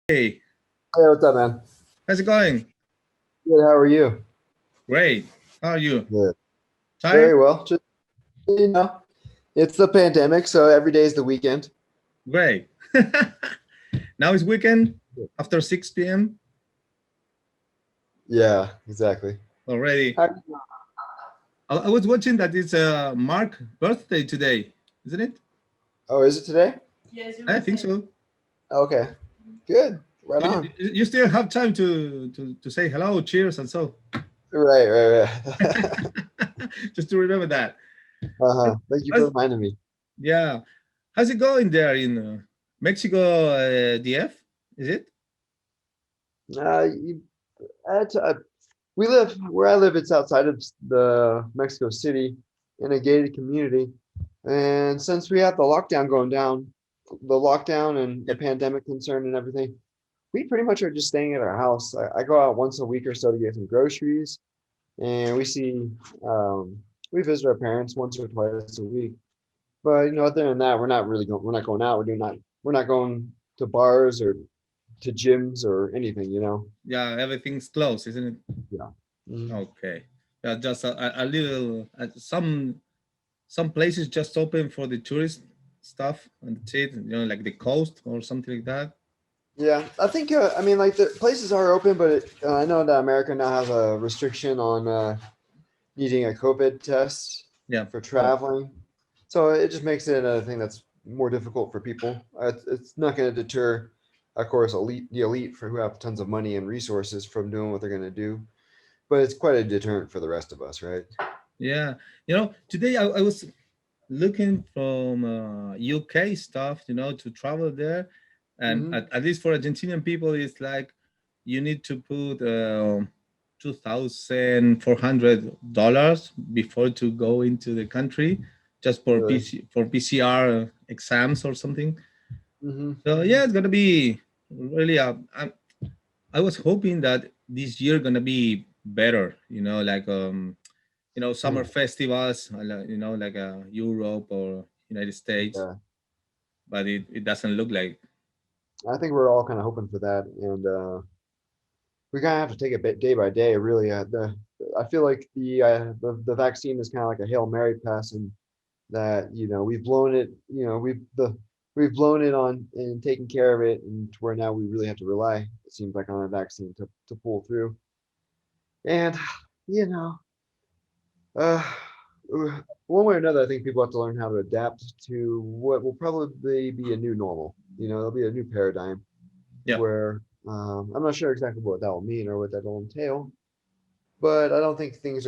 Hey, Hey, what's up, man? how's it going? Good. How are you? Great. How are you? Good. Tired? Very well. Just it's the pandemic, so every day is the weekend. Great. Now it's weekend after 6 p.m. Yeah, exactly. already. How, I was watching that it's Mark birthday today, isn't it? oh, is it today? I think so. Okay. Good. Right You, on. you still have time to say hello, cheers, and so. Right, right. Just to remember that. Uh-huh. Thank you for How's, reminding me. yeah. How's it going there in Mexico, DF? Is it? You, it's, we live where I live. It's outside of the Mexico City in a gated community, and since we have the lockdown going down, the lockdown and the Yeah. pandemic concern and everything, we pretty much are just staying at our house. I go out once a week or so to get some groceries, and we visit our parents once or twice a week. But other than that, we're not really going. We're not going out. We're not going to bars or to gyms or anything. Yeah, everything's closed, isn't it? Yeah. Mhm. Okay. Yeah, just a little. Some places just open for the tourist stuff and that's it. Like the coast or something like that. Yeah, I think I mean like the places are open, but I know that America now has a restriction on needing a COVID test Yeah. for Oh, traveling. So it just makes it another thing that's more difficult for people. It's not going to deter, of course, the elite for who have tons of money and resources from doing what they're going to do, but it's quite a deterrent for the rest of us, right? yeah. Today I was looking from UK stuff, to travel there, and Hmm. at least for Argentinian people, it's like you need to put $2,400 before to go into the country, just for Really? PCR exams or something. Hmm. So yeah, it's gonna be really. I was hoping that this year gonna be better. Like summer festivals, like Europe or United States, Yeah, but it doesn't look like. I think we're all kind of hoping for that, and we kind of have to take it day by day. Really, I feel like the vaccine is kind of like a Hail Mary pass, and that we've blown it. We've blown it on and taken care of it, and to where now we really have to rely. It seems like on a vaccine to pull through. And you know, uh, one way or another, I think people have to learn how to adapt to what will probably be a new normal. There'll be a new paradigm Yeah, where I'm not sure exactly what that will mean or what that will entail, but I don't think there's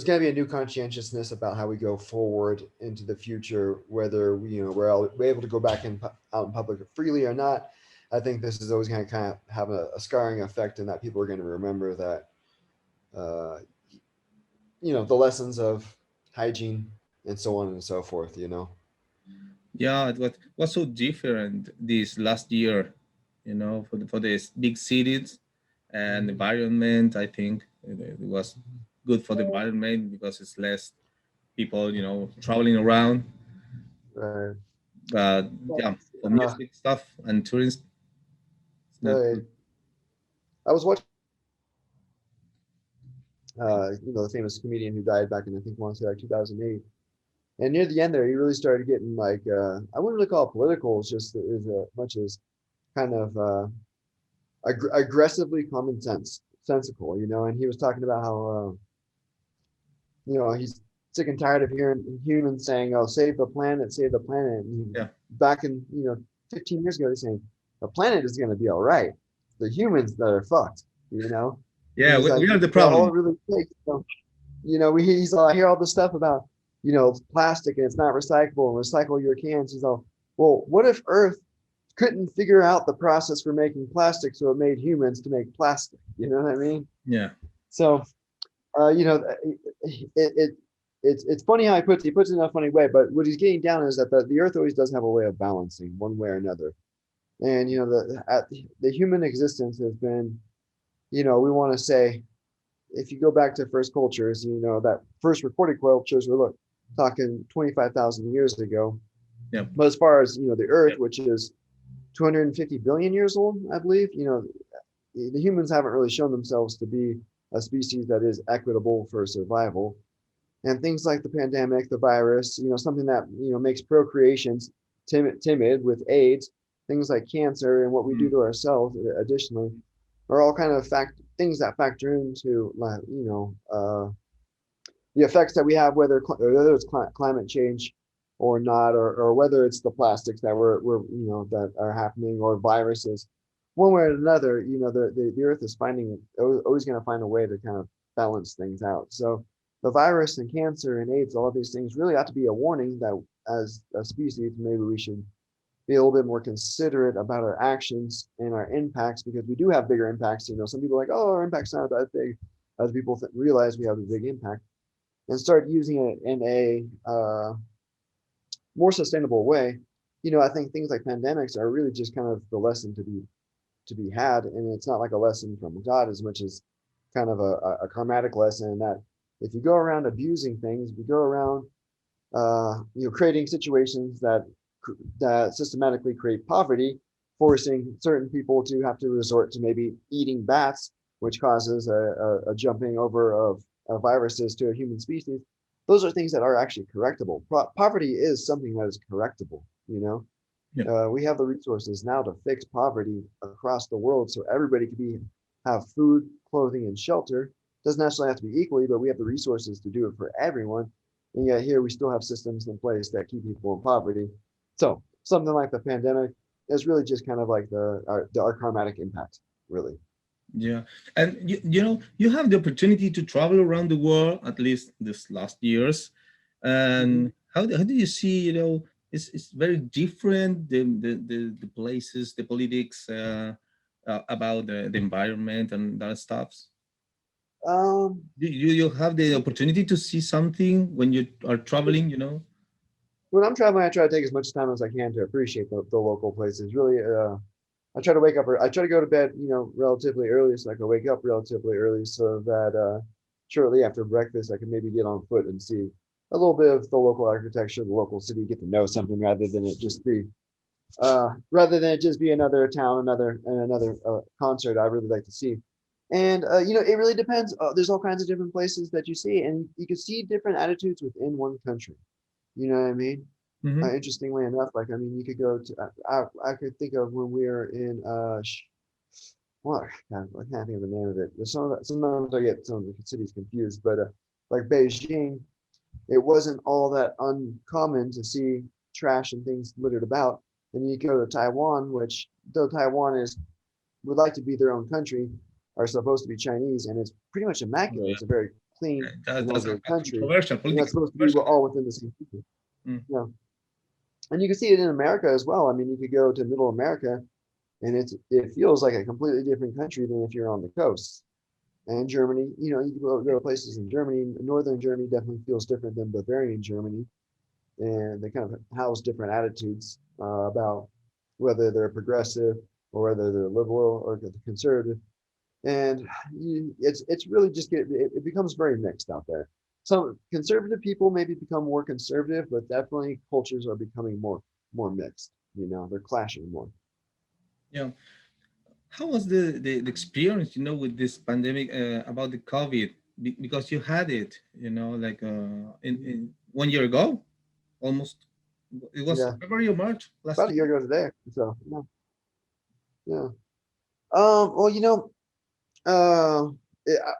gonna be a new conscientiousness about how we go forward into the future, whether we're able to go back out in public freely or not. I think this is always going to kind of have a scarring effect, in that people are going to remember that, uh, the lessons of hygiene and so on and so forth. yeah. It was so different this last year, for these big cities and Mhm. environment. I think it was good for the environment because it's less people, traveling around. Right. But But, yeah, for uh, music stuff and tourists, it's not right. good. I was watching, the famous comedian who died back in, I think, I want to say like 2008. And near the end there, he really started getting like, I wouldn't really call it political, it's just as much as kind of aggressively sensical, and he was talking about how, he's sick and tired of hearing humans saying, "Oh, save the planet." And Yeah, back in, 15 years ago, he's saying the planet is going to be all right. The humans that are fucked, And yeah. he's We like, are the all problem. it really takes, he's all, I hear all this stuff about, plastic and it's not recyclable and recycle your cans. He's all, well, what if Earth couldn't figure out the process for making plastic, so it made humans to make plastic? You know what I mean? Yeah, So, it it's funny how he puts it in a funny way, but what he's getting down is that the Earth always does have a way of balancing one way or another. And the human existence has been, we want to say, if you go back to first cultures, that first recorded cultures were, look, talking 25,000 years ago. yeah, But as far as the Earth, which is 250 billion years old, I believe. The humans haven't really shown themselves to be a species that is equitable for survival. And things like the pandemic, the virus, something that makes procreation timid with AIDS, things like cancer and what we do Mm. to ourselves additionally are all kind of things that factor into the effects that we have, whether it's climate change or not, or whether it's the plastics that we're that are happening, or viruses. One way or another, the earth is always going to find a way to kind of balance things out. So the virus and cancer and AIDS, all of these things really ought to be a warning that as a species, maybe we should be a little bit more considerate about our actions and our impacts, because we do have bigger impacts. Some people are like, oh, our impact's not that big. Other people realize we have a big impact and start using it in a more sustainable way. I think things like pandemics are really just kind of the lesson to be had, and it's not like a lesson from God as much as kind of a karmatic lesson, that if you go around abusing things, if you go around creating situations that systematically create poverty, forcing certain people to have to resort to maybe eating bats, which causes a jumping over of viruses to a human species. Those are things that are actually correctable. Poverty is something that is correctable. Yeah. We have the resources now to fix poverty across the world, so everybody can have food, clothing, and shelter. Doesn't necessarily have to be equally, but we have the resources to do it for everyone. And yet here we still have systems in place that keep people in poverty. So something like the pandemic is really just kind of like our karmatic impact, really. Yeah, and you have the opportunity to travel around the world at least this last years, Mm-hmm. and how do you see, it's very different, the places, the politics, about the environment and that stuff. You have the opportunity to see something when you are traveling, When I'm traveling, I try to take as much time as I can to appreciate the local places. Really, I try to wake up, or I try to go to bed, relatively early, so I can wake up relatively early, so that shortly after breakfast, I can maybe get on foot and see a little bit of the local architecture, the local city, get to know something rather than it just be another town, another concert I really like to see. And it really depends. There's all kinds of different places that you see, and you can see different attitudes within one country. You know what I mean? hmm Interestingly enough, like I mean, you could go to I could think of when we were in well, God, I can't think of the name of it. Sometimes I get some of the cities confused, but like Beijing, it wasn't all that uncommon to see trash and things littered about. And you go to Taiwan, which though Taiwan would like to be their own country, are supposed to be Chinese, and it's pretty much immaculate. yeah, It's a very clean and that's organized a country, controversial, and that's political supposed to be controversial. all within the same country. Mm. Yeah, and you can see it in America as well. I mean, you could go to Middle America, and it feels like a completely different country than if you're on the coast. And Germany, you can go to places in Germany. Northern Germany definitely feels different than Bavarian Germany, and they kind of house different attitudes about whether they're progressive or whether they're liberal or conservative. And it's really just it becomes very mixed out there. Some conservative people maybe become more conservative, but definitely cultures are becoming more mixed. They're clashing more. Yeah. How was the experience, with this pandemic, about the COVID? Because you had it, like, in 1 year ago, almost. It was Yeah, February or March last about a year year. ago today. So yeah, yeah. Well, uh,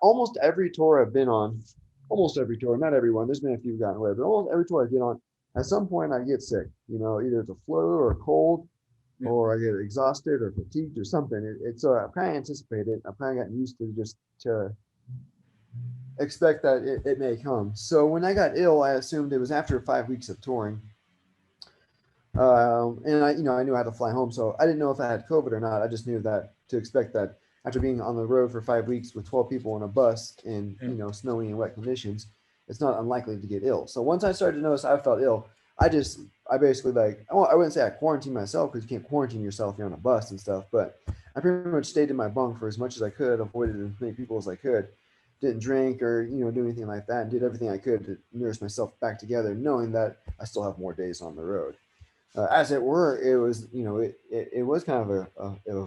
almost every tour I've been on, almost every tour, not everyone. There's been a few who've gotten away, but almost every tour I get on, at some point I get sick. Either it's a flu or a cold, Yeah. or I get exhausted or fatigued or something. So I kind of anticipate it. I've kind of gotten used to just to expect that it may come. So when I got ill, I assumed it was after 5 weeks of touring. And I knew I had to fly home, so I didn't know if I had COVID or not. I just knew that to expect that after being on the road for 5 weeks with 12 people in a bus in Yeah. snowy and wet conditions, it's not unlikely to get ill. So once I started to notice I felt ill, I basically like I wouldn't say I quarantined myself, because you can't quarantine yourself if you're on a bus and stuff, but I pretty much stayed in my bunk for as much as I could, avoided as many people as I could, didn't drink or do anything like that, and did everything I could to nurse myself back together, knowing that I still have more days on the road. as it were, it was, it was kind of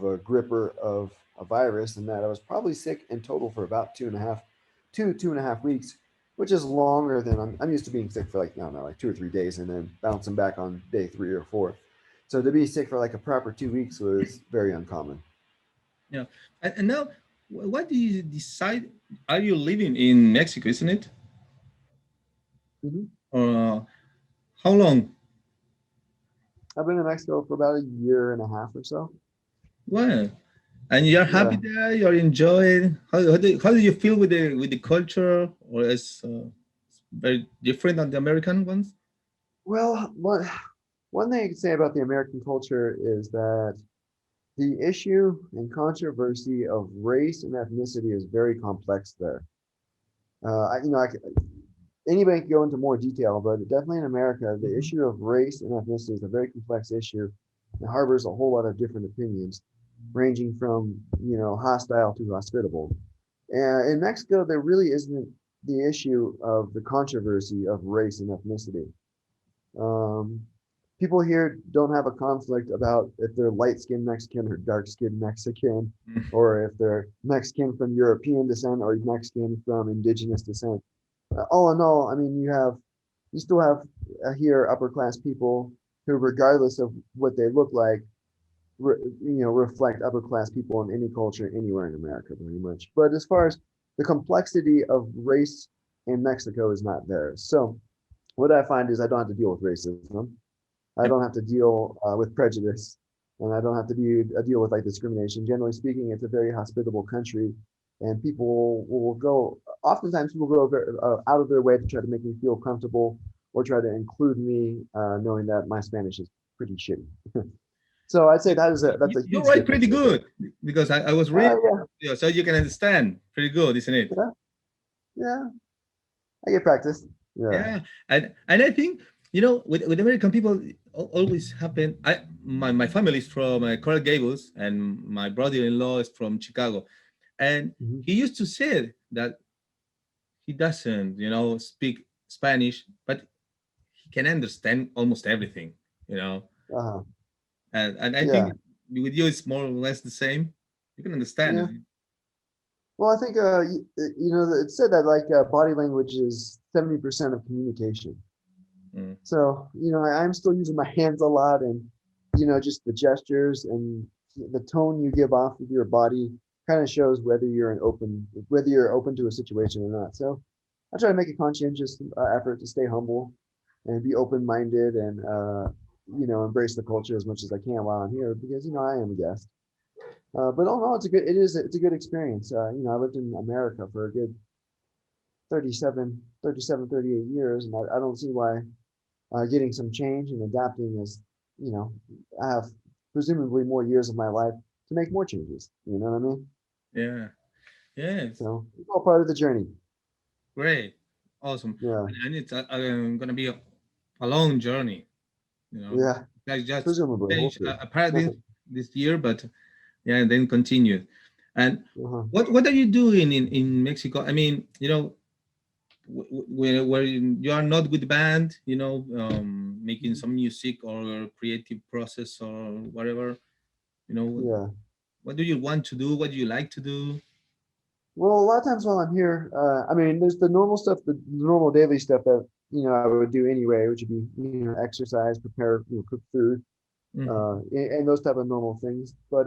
a gripper of a virus, and that I was probably sick in total for about 2.5 weeks, which is longer than I'm used to being sick for like, I don't know, like 2 or 3 days and then bouncing back on day 3 or 4. So to be sick for like a proper 2 weeks was very uncommon. Yeah. And now, what do you decide? Are you living in Mexico, isn't it? Hmm. Or how long? I've been in Mexico for about a year and a half or so. Well, and you're happy Yeah. there. You're enjoying. How do you feel with the culture, or is very different than the American ones? Well, one thing I can say about the American culture is that the issue and controversy of race and ethnicity is very complex there. Anybody can go into more detail, but definitely in America, the Mhm. issue of race and ethnicity is a very complex issue. It harbors a whole lot of different opinions, ranging from hostile to hospitable. And in Mexico, there really isn't the issue of the controversy of race and ethnicity. Um, People here don't have a conflict about if they're light skinned Mexican or dark skinned Mexican, or if they're Mexican from European descent or Mexican from indigenous descent. All in all, I mean, you still have here upper class people who, regardless of what they look like, reflect upper class people in any culture anywhere in America, pretty much. But as far as the complexity of race in Mexico is not there. So what I find is I don't have to deal with racism. I don't Yep. have to deal with prejudice, and I don't have to deal with like discrimination. Generally speaking, it's a very hospitable country, and people will go. Oftentimes, people go out of their way to try to make me feel comfortable or try to include me, knowing that my Spanish is pretty shitty. So I'd say that's a You huge write pretty difference right there. good because I was reading, Yeah, so you can understand pretty good, isn't it? yeah, yeah. I get practice. Yeah. Yeah, and I think with American people always happen. My family is from Coral Gables, and my brother-in-law is from Chicago, and Hmm. he used to say that he doesn't speak Spanish, but he can understand almost everything, you know. Uh-huh. And I Yeah. think with you it's more or less the same. You can understand Yeah. it. Well, I think it said that like body language is 70% of communication. Mm. So I'm still using my hands a lot, and just the gestures and the tone you give off with your body kind of shows whether you're open to a situation or not. So I try to make a conscientious effort to stay humble and be open minded and embrace the culture as much as I can while I'm here because I am a guest. But all in all, it's a good experience. I lived in America for a good 38 years, and I don't see why getting some change and adapting is, you know, I have presumably more years of my life to make more changes. You know what I mean? Yeah. Yes. So it's all part of the journey. Great. Awesome. Yeah, And it's gonna be a long journey. You know, yeah, like just presumably. We'll change see. a paradigm this year, but yeah, and then continue. And Uh-huh. what are you doing in Mexico? I mean, where you are not with the band, making some music or creative process or whatever. You know, Yeah. what do you want to do? What do you like to do? Well, a lot of times while I'm here, I mean, there's the normal stuff, the normal daily stuff that I would do anyway, which would be exercise, prepare, cook food, Mhm. and those type of normal things. But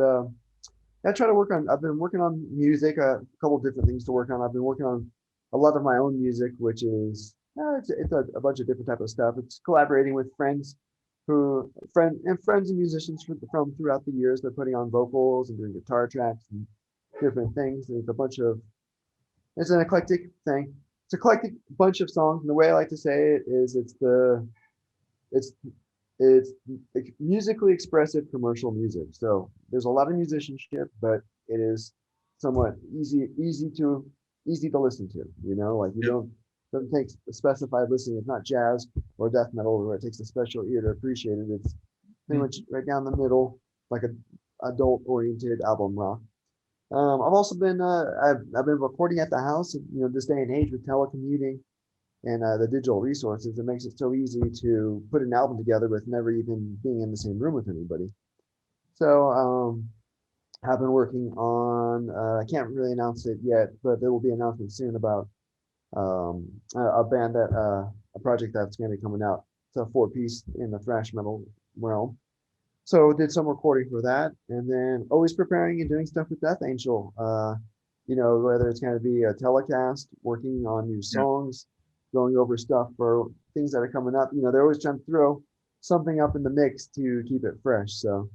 I try to work on. I've been working on music, a couple of different things to work on. I've been working on a lot of my own music, which is it's a bunch of different type of stuff. It's collaborating with friends and musicians from throughout the years. They're putting on vocals and doing guitar tracks and different things. There's a bunch of it's an eclectic thing. It's a eclectic bunch of songs, and the way I like to say it is it's it's musically expressive commercial music. So there's a lot of musicianship, but it is somewhat easy to listen to. Like you Yep. doesn't take specified listening. It's not jazz or death metal where it takes a special ear to appreciate it. It's pretty much Mhm. right down the middle, like a adult oriented album rock. I've also been I've been recording at the house. This day and age with telecommuting, and the digital resources, it makes it so easy to put an album together with never even being in the same room with anybody. So have been working on. I can't really announce it yet, but there will be an announcement soon about a band that a project that's going to be coming out. It's a four piece in the thrash metal realm. So did some recording for that, and then always preparing and doing stuff with Death Angel. Whether it's going to be a telecast, working on new Yeah. songs, going over stuff for things that are coming up. They're always trying to throw something up in the mix to keep it fresh. So,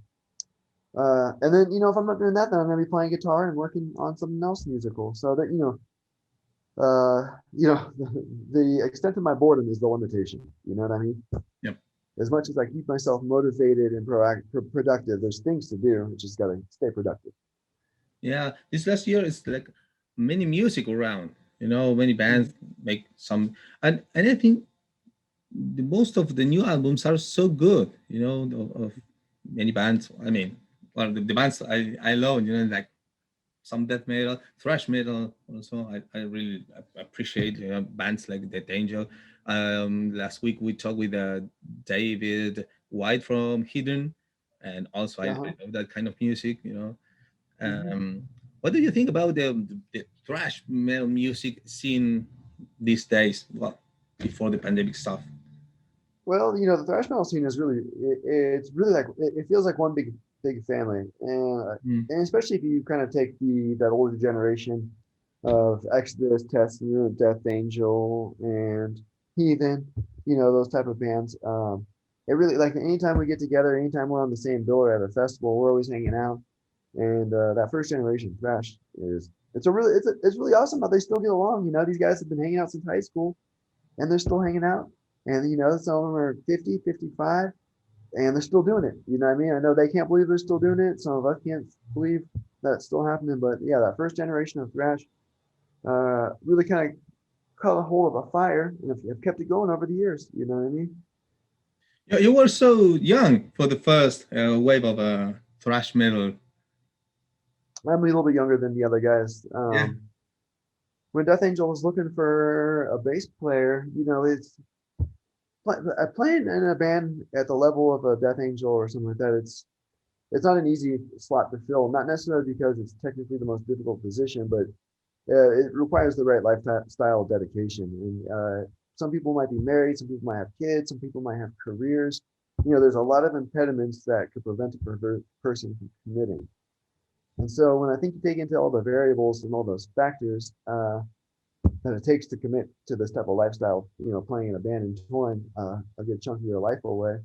and then if I'm not doing that, then I'm going to be playing guitar and working on something else musical. So that the extent of my boredom is the limitation. You know what I mean? Yep. As much as I keep myself motivated and productive, there's things to do. I just got to stay productive. Yeah. This last year is like many music around. Many bands make some, and I think most of the new albums are so good. Of many bands. I mean, well, the bands I love. Like some death metal, thrash metal. Also, I really appreciate bands like deathangel. Last week we talked with David White from Hidden, and also I Uh-huh. love that kind of music. hmm Um, what do you think about the thrash metal music scene these days? Well, before the pandemic stuff. Well, the thrash metal scene is really, it's really like, it feels like one big family. Mm. And especially if you kind of take that older generation of Exodus, Testament, Death Angel, and Heathen, those type of bands. It really, like, anytime we get together, anytime we're on the same bill or at a festival, we're always hanging out. And that first generation thrash it's really awesome how they still get along. These guys have been hanging out since high school, and they're still hanging out. And some of them are 50, 55, and they're still doing it. You know what I mean? I know they can't believe they're still doing it. Some of us can't believe that's still happening. But yeah, that first generation of thrash really kind of caught a hold of a fire and have kept it going over the years. You know what I mean? You were so young for the first wave of thrash metal. I'm a little bit younger than the other guys. Yeah. When Death Angel was looking for a bass player, it's playing in a band at the level of a Death Angel or something like that. It's not an easy slot to fill. Not necessarily because it's technically the most difficult position, but it requires the right lifestyle dedication. And some people might be married, some people might have kids, some people might have careers. There's a lot of impediments that could prevent a person from committing. And so when I think you take into all the variables and all those factors, that it takes to commit to this type of lifestyle, playing in a band and touring a good chunk of your life away.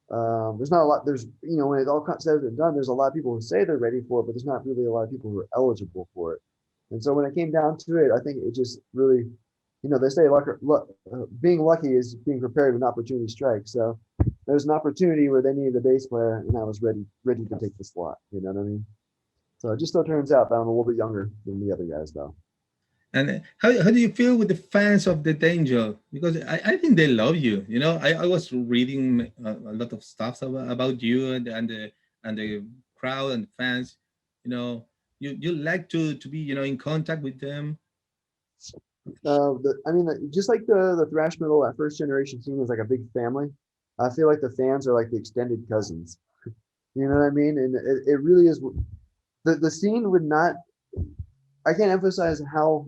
There's not a lot. When it all said and done, there's a lot of people who say they're ready for it, but there's not really a lot of people who are eligible for it. And so when it came down to it, I think it just really, they say being lucky is being prepared when opportunity strikes. So there's an opportunity where they needed a bass player, and I was ready to take the slot. You know what I mean? So it just so turns out that I'm a little bit younger than the other guys, though. And how do you feel with the fans of the Danger? Because I think they love you. I was reading a lot of stuff about you and the crowd and fans. You like to be in contact with them. Just like the thrash metal, that first generation scene was like a big family. I feel like the fans are like the extended cousins. You know what I mean? And it really is. The scene would not. I can't emphasize how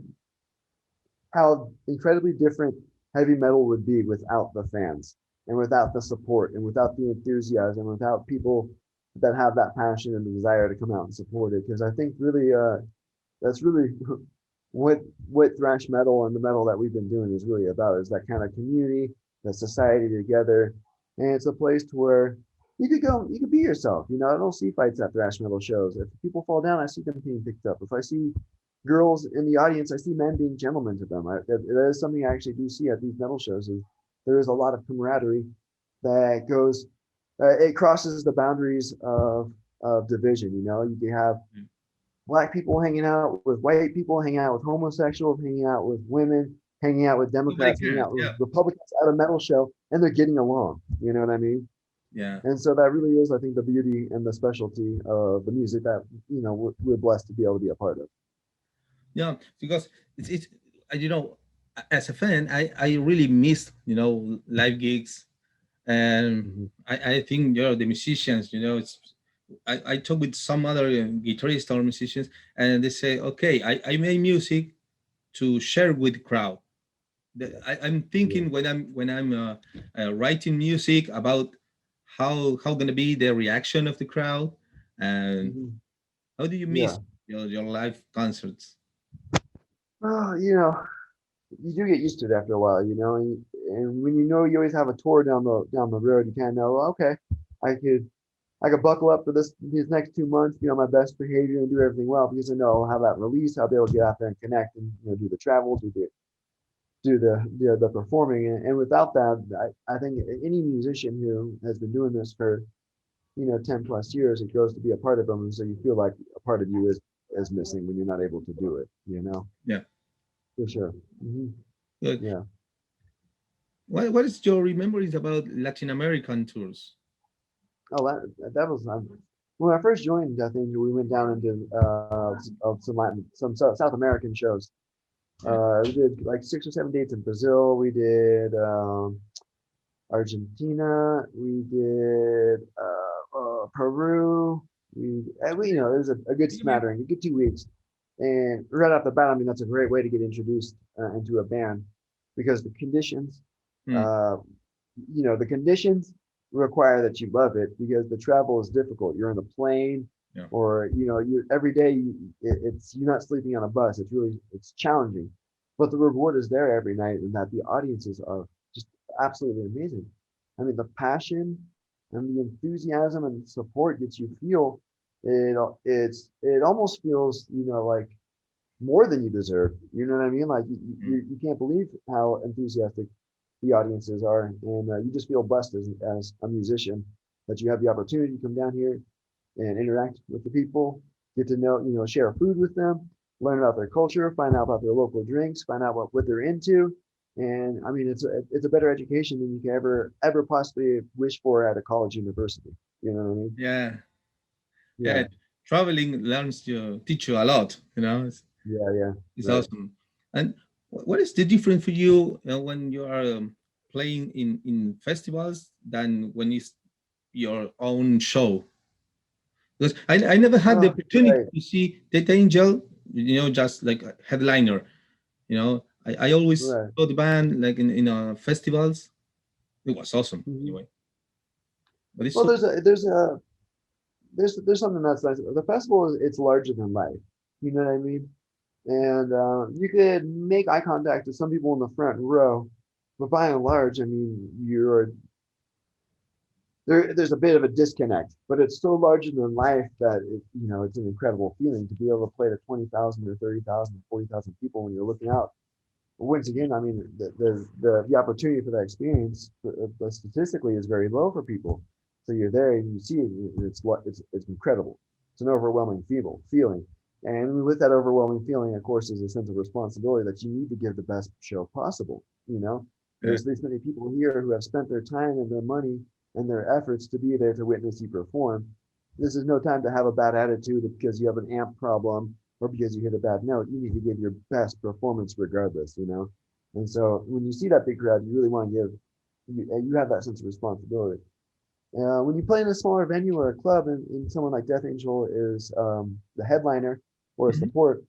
incredibly different heavy metal would be without the fans and without the support and without the enthusiasm, without people that have that passion and the desire to come out and support it. Because I think really, that's really what thrash metal and the metal that we've been doing is really about, is that kind of community, that society together. And it's a place to where you could be yourself. I don't see fights at thrash metal shows. If people fall down, I see them being picked up. If I see girls in the audience, I see men being gentlemen to them. That is something I actually do see at these metal shows. Is there is a lot of camaraderie that goes, it crosses the boundaries of division. You can have black people hanging out with white people, hanging out with homosexuals, hanging out with women, hanging out with Nobody Democrats, hanging cares. out with Yeah. Republicans at a metal show, and they're getting along. You know what I mean? Yeah. And so that really is, I think, the beauty and the specialty of the music that we're blessed to be able to be a part of. Yeah. Because it's as a fan, I really missed, live gigs. And Mhm. I think, the musicians, I talk with some other guitarists or musicians, and they say, okay, I make music to share with the crowd. I'm Yeah. thinking when I'm writing music about how gonna be the reaction of the crowd, and Mhm. how do you miss Yeah. your live concerts? Well, you do get used to it after a while, and when you always have a tour down the road, you kind of know, well, okay, I could I could buckle up for these next 2 months, be on my best behavior and do everything well because I know I'll have that release. I'll be able to get out there and connect and do the travel, do the performing, and without that, I think any musician who has been doing this for 10 plus years, it grows to be a part of them, and so you feel like a part of you is missing when you're not able to do it. Yeah, For sure. good. Yeah. What is your remembrance about Latin American tours? Oh, that was when I first joined Death Angel. We went down into of some South American shows. Yeah. We did like 6 or 7 dates in Brazil. We did Argentina. We did Peru. It was a good smattering, a good 2 weeks. And right off the bat, I mean, that's a great way to get introduced into a band because Hmm. uh, the conditions require that you love it because the travel is difficult. You're in a plane, Yeah. or you every day. It's you're not sleeping on a bus. It's challenging, but the reward is there every night, and that the audiences are just absolutely amazing. I mean, the passion and the enthusiasm and support that you feel, it almost feels like more than you deserve. You know what I mean? Like Hmm. you can't believe how enthusiastic the audiences are, and you just feel blessed as a musician that you have the opportunity to come down here and interact with the people, get to know, share food with them, learn about their culture, find out about their local drinks, find out what they're into. And I mean, it's a better education than you can ever possibly wish for at a college university. You know what I mean? Yeah. Yeah, Yeah. Traveling teach you a lot. yeah, It's right. awesome. And what is the difference for you, when you are playing in festivals than when it's your own show? Because I never had the opportunity Right, to see Death Angel, just like a headliner. I always right. saw the band like in festivals. It was awesome Mhm. anyway. But it's Well, so there's something that's nice. The festival is it's larger than life. You know what I mean? And you could make eye contact with some people in the front row, but by and large, I mean there's a bit of a disconnect, but it's so larger than life that it's an incredible feeling to be able to play to 20,000 or 30,000 or 40,000 people when you're looking out. But once again, I mean the opportunity for that experience statistically is very low for people. So you're there and you see it, and it's incredible. It's an overwhelming feeling. And with that overwhelming feeling, of course, is a sense of responsibility that you need to give the best show possible. yeah, There's this many people here who have spent their time and their money and their efforts to be there to witness you perform. This is no time to have a bad attitude because you have an amp problem or because you hit a bad note. You need to give your best performance regardless. And so when you see that big crowd, you really want to you have that sense of responsibility. When you play in a smaller venue or a club, and someone like Death Angel is the headliner or a mhm, support,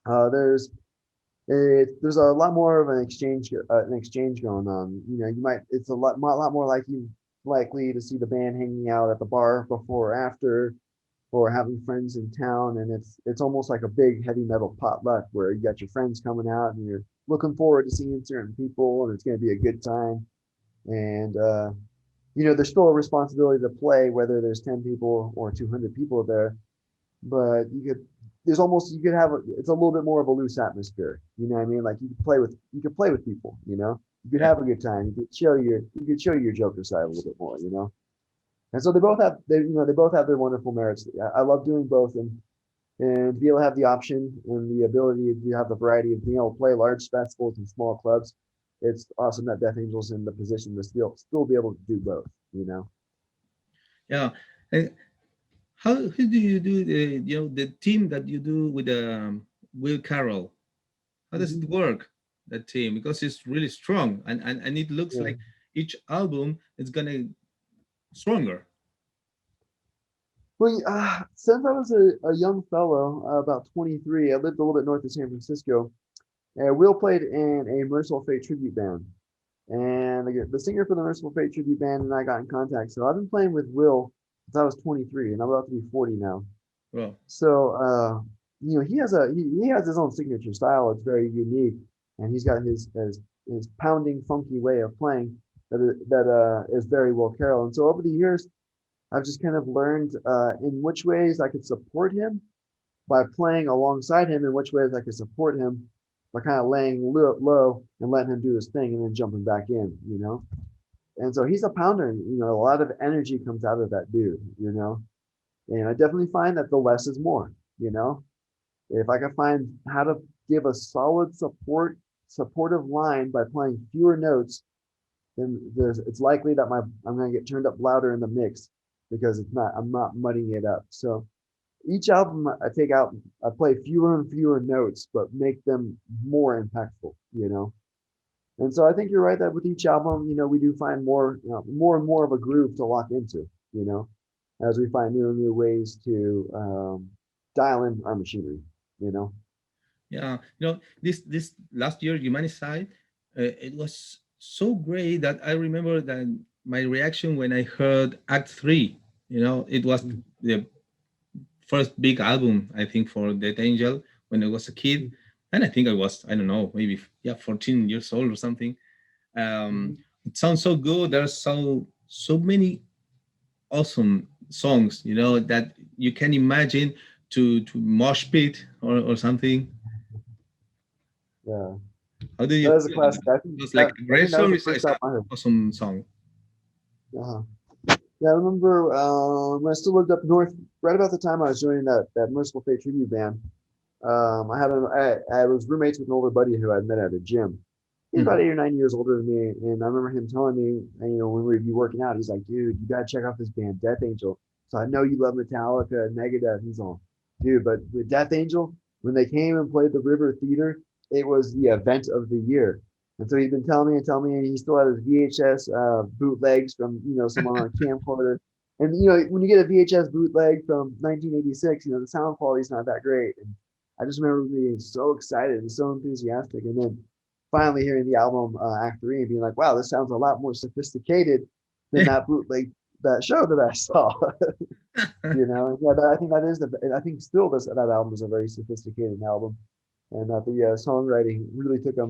there's there's a lot more of an exchange going on. You might it's a lot more likely to see the band hanging out at the bar before or after, or having friends in town, and it's almost like a big heavy metal potluck where you got your friends coming out and you're looking forward to seeing certain people, and it's going to be a good time. And there's still a responsibility to play whether there's 10 people or 200 people there, but you could have it's a little bit more of a loose atmosphere. You know what I mean? Like you could play with people. You could yeah, have a good time. You could show your joker side a little bit more. And so they both have their wonderful merits. I love doing both, and to be able to have the option and the ability to have the variety of being able to play large festivals and small clubs. It's awesome that Death Angel's in the position to still be able to do both. yeah. And how do you do the team that you do with Will Carroll? How does Hmm. it work? that team because it's really strong, and it looks Yeah. like each album is gonna stronger. Well, since I was a young fellow, about 23, I lived a little bit north of San Francisco. Will played in a Merciful Fate tribute band. And the singer for the Merciful Fate tribute band and I got in contact. So I've been playing with Will since I was 23, and I'm about to be 40 now. Well, So he has his own signature style. It's very unique, and he's got his pounding, funky way of playing that is very Will Carroll. And so over the years, I've just kind of learned in which ways I could support him by playing alongside him, in which ways I could support him by kind of laying low and letting him do his thing and then jumping back in. And so he's a pounder, and a lot of energy comes out of that dude. And I definitely find that the less is more, you know. If I can find how to give a solid supportive line by playing fewer notes, then it's likely that I'm gonna get turned up louder in the mix because I'm not muddying it up. So each album I play fewer and fewer notes, but make them more impactful. And so I think you're right that with each album, we do find more and more of a groove to lock into, you know, as we find new and new ways to dial in our machinery. yeah, this last year, Humanicide, it was so great that I remember that my reaction when I heard Act Three. It was the first big album I think for Death Angel when I was a kid, and I think I don't know, maybe, yeah, 14 years old or something. Mhm. It sounds so good. There's so many awesome songs, that you can imagine to mosh pit or something. Yeah, How do you that is a feel about classic. it? It was like I think that was Aggressor the is first an album I heard. awesome song. Uh-huh. Yeah, I remember when I still lived up north, right about the time I was joining that Merciful Fate tribute band. I was roommates with an older buddy who I'd met at a gym. He's Mhm. about 8 or 9 years older than me, and I remember him telling me, and, when we'd be working out, he's like, "Dude, you gotta check out this band, Death Angel." So I know you love Metallica, Megadeth. He's all, "Dude, but with Death Angel, when they came and played the River Theater, it was the event of the year." And so he'd been telling me, and he still had his VHS bootlegs from someone on a camcorder. And when you get a VHS bootleg from 1986, the sound quality's not that great. And I just remember being so excited and so enthusiastic, and then finally hearing the album Act Three and being like, "Wow, this sounds a lot more sophisticated than that bootleg that show that I saw." Yeah, I think still that album is a very sophisticated album, and that the songwriting really took a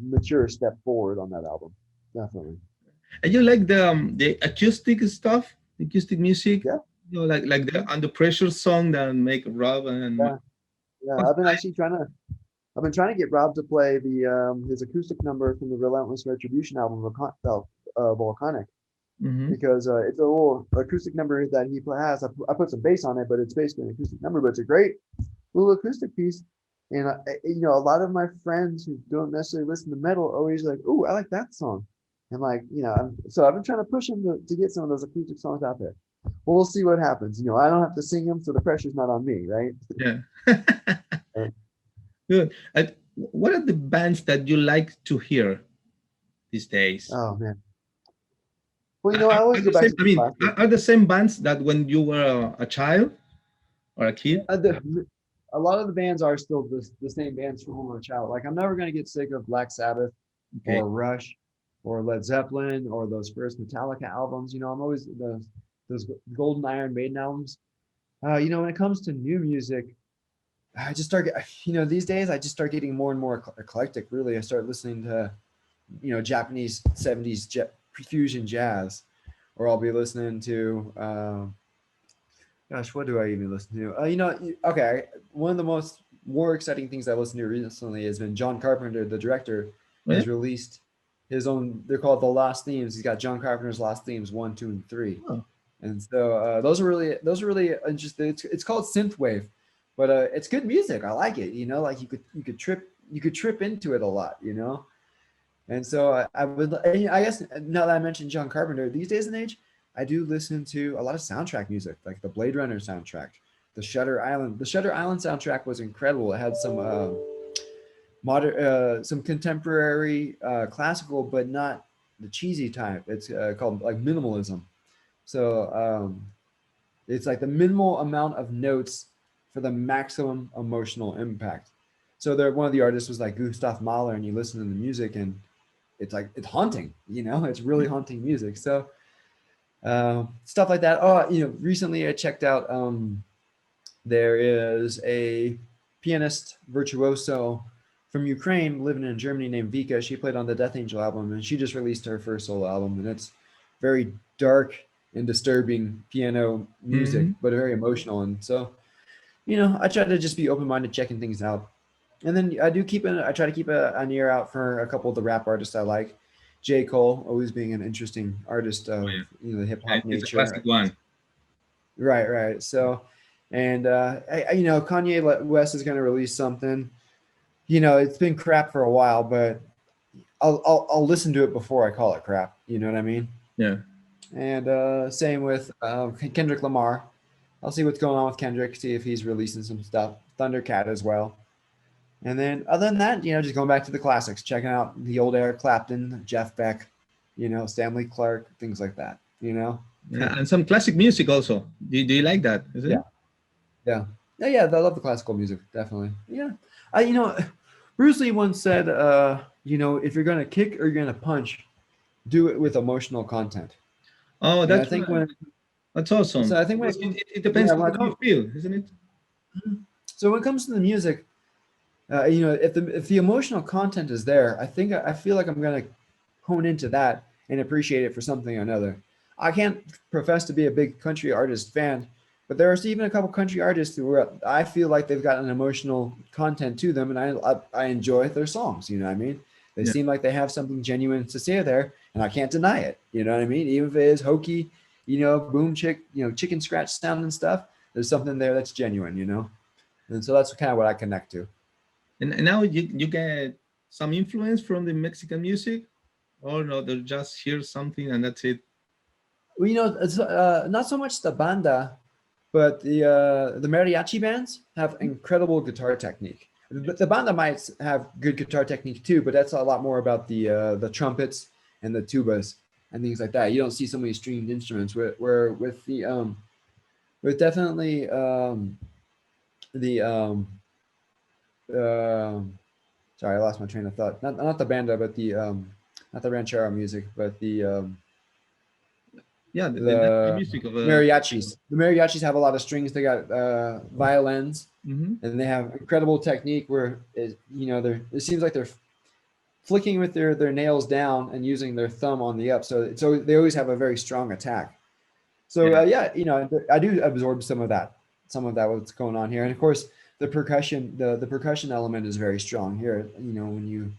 mature step forward on that album, definitely. And you like the acoustic stuff, the acoustic music, Yeah, like the mhm, under pressure song that make Rob and yeah, yeah. what's I've been trying to get Rob to play the his acoustic number from the Relentless Retribution album, Volcanic, mm-hmm. because it's a little acoustic number that he has. I put some bass on it, but it's basically an acoustic number. But it's a great little acoustic piece. And a lot of my friends who don't necessarily listen to metal are always like, "Oh, I like that song," and like, so I've been trying to push him to get some of those acoustic songs out there. Well, we'll see what happens. I don't have to sing them, so the pressure's not on me, right? Yeah. Uh, Good. And what are the bands that you like to hear these days? oh man. Well, I Are always go the back same? to I the mean, classics. are the same bands that when you were a child or a kid? A lot of the bands are still the same bands from when we were a child. Like I'm never gonna get sick of Black Sabbath Okay. or Rush or Led Zeppelin or those first Metallica albums. I'm always those Golden Iron Maiden albums. When it comes to new music, I just start these days I just start getting more and more eclectic. Really, I start listening to Japanese '70s fusion jazz, or I'll be listening to gosh, what do I even listen to? Okay, one of the more exciting things I listened to recently has been John Carpenter, the director, Oh, yeah? has released his own. They're called the Lost Themes. He's got John Carpenter's Lost Themes 1, 2, and 3, Oh, and so those are really interesting. It's called synthwave, but it's good music. I like it. Like you could trip into it a lot. And so I would, I guess now that I mentioned John Carpenter, these days and age, I do listen to a lot of soundtrack music, like the Blade Runner soundtrack, the Shutter Island. The Shutter Island soundtrack was incredible. It had some some contemporary classical, but not the cheesy type. It's called like minimalism. So it's like the minimal amount of notes for the maximum emotional impact. So there, one of the artists was like Gustav Mahler, and you listen to the music, and it's like it's haunting. It's really haunting music. So stuff like that. Oh, recently I checked out. There is a pianist virtuoso from Ukraine living in Germany named Vika. She played on the Deathangel album, and she just released her first solo album, and it's very dark and disturbing piano music, Mm-hmm. but very emotional. And so, I try to just be open minded, checking things out. And then I try to keep an ear out for a couple of the rap artists I like. J. Cole, always being an interesting artist Oh, of yeah. the hip Yeah, hop it's a classic nature. one. Right, right. So, and Kanye West is going to release something. It's been crap for a while, but I'll listen to it before I call it crap. You know what I mean? Yeah. And same with Kendrick Lamar. I'll see what's going on with Kendrick, see if he's releasing some stuff. Thundercat as well. And then other than that, just going back to the classics, checking out the old Eric Clapton, Jeff Beck, Stanley Clark, things like that. Yeah, and some classic music also. Do you like that? Isn't Yeah, it? yeah, yeah. I love the classical music, definitely. Yeah, Bruce Lee once said, if you're gonna kick or you're gonna punch, do it with emotional content. Oh, And I that's think right. when That's so awesome. I think when Because it it, comes, it, it depends yeah, on how you feel, isn't it? so when it comes to the music, if the emotional content is there, I feel like I'm gonna hone into that and appreciate it for something or another. I can't profess to be a big country artist fan, but there are even a couple country artists who I feel like they've got an emotional content to them, and I enjoy their songs. You know what I mean? They Yeah. seem like they have something genuine to say there, and I can't deny it. You know what I mean? Even if it is hokey, boom chick, chicken scratch sound and stuff. There's something there that's genuine. And so that's kind of what I connect to. And now you get some influence from the Mexican music, or no? They just hear something and that's it. Well, it's not so much the banda, but the mariachi bands have incredible guitar technique. The banda might have good guitar technique too, but that's a lot more about the trumpets and the tubas and things like that. You don't see so many stringed instruments. Where with definitely the uh, sorry, I lost my train of thought. Not the banda, but the not the ranchero music, but Yeah, the natural the music of a. mariachis. The mariachis have a lot of strings. They got violins, Mhm. and they have incredible technique where it seems like they're flicking with their nails down and using their thumb on the up. So they always have a very strong attack. So Yeah, yeah, I do absorb some of that what's going on here, and of course the percussion element is very strong here. When you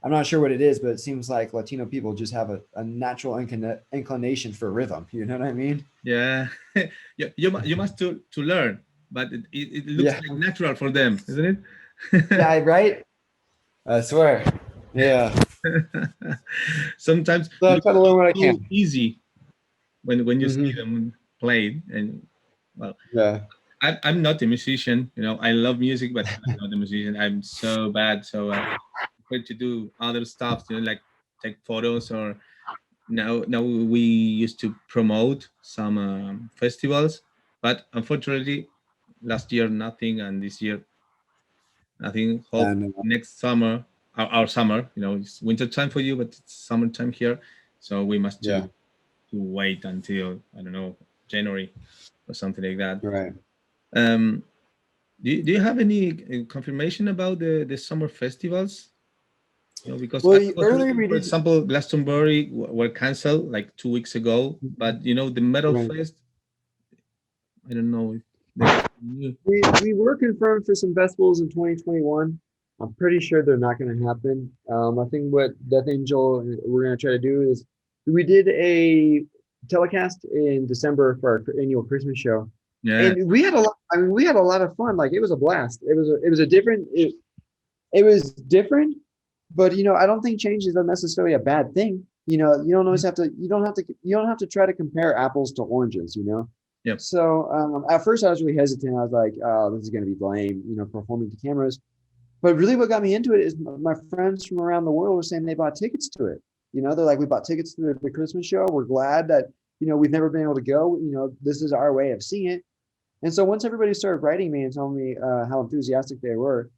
I'm not sure what it is, but it seems like Latino people just have a natural inclination for rhythm. You know what I mean? yeah. You must to learn, but it looks Yeah. like natural for them, isn't it? Yeah, right? I swear. Yeah. Sometimes So I looks try to learn what I so can. easy when you see Hmm. them play. And well, Yeah. I'm not a musician. I love music, but I'm not a musician. I'm so bad. So I prefer to do other stuff, like take photos. Or now we used to promote some festivals, but unfortunately last year nothing, and this year nothing. Hope And next summer, our summer, it's winter time for you, but it's summertime here, so we must yeah, to wait until, I don't know, January or something like that. right. um do you have any confirmation about the summer festivals? Because Well, I was earlier reading, we for did. example, Glastonbury were canceled like 2 weeks ago, but the Metal Right. Fest, I don't know if they continue. We were confirmed for some festivals in 2021. I'm pretty sure they're not going to happen. I think what Death Angel we're going to try to do is we did a telecast in December for our annual Christmas show, Yeah, and we had a lot. I mean, we had a lot of fun. Like it was a blast. It was different, but I don't think change is necessarily a bad thing. You don't always have to. You don't have to try to compare apples to oranges. yeah, So at first I was really hesitant. I was like, "Oh, this is going to be lame," performing to cameras. but really what got me into it is my friends from around the world were saying they bought tickets to it. They're like, we bought tickets to the Christmas show. We're glad that, we've never been able to go. This is our way of seeing it. And so once everybody started writing me and telling me how enthusiastic they were,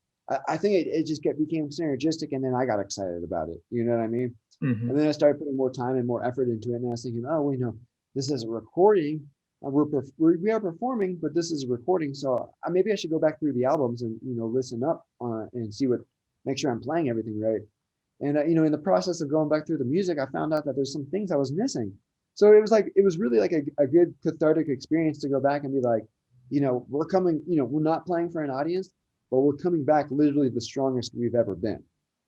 I think it just became synergistic. And then I got excited about it. You know what I mean? Hmm. And then I started putting more time and more effort into it. And I was thinking, oh, this is a recording. We are performing, but this is a recording. So maybe I should go back through the albums and, listen up and see make sure I'm playing everything right. And, in the process of going back through the music, I found out that there's some things I was missing. So it was really like a good cathartic experience to go back and be like, we're coming, we're not playing for an audience, but we're coming back literally the strongest we've ever been.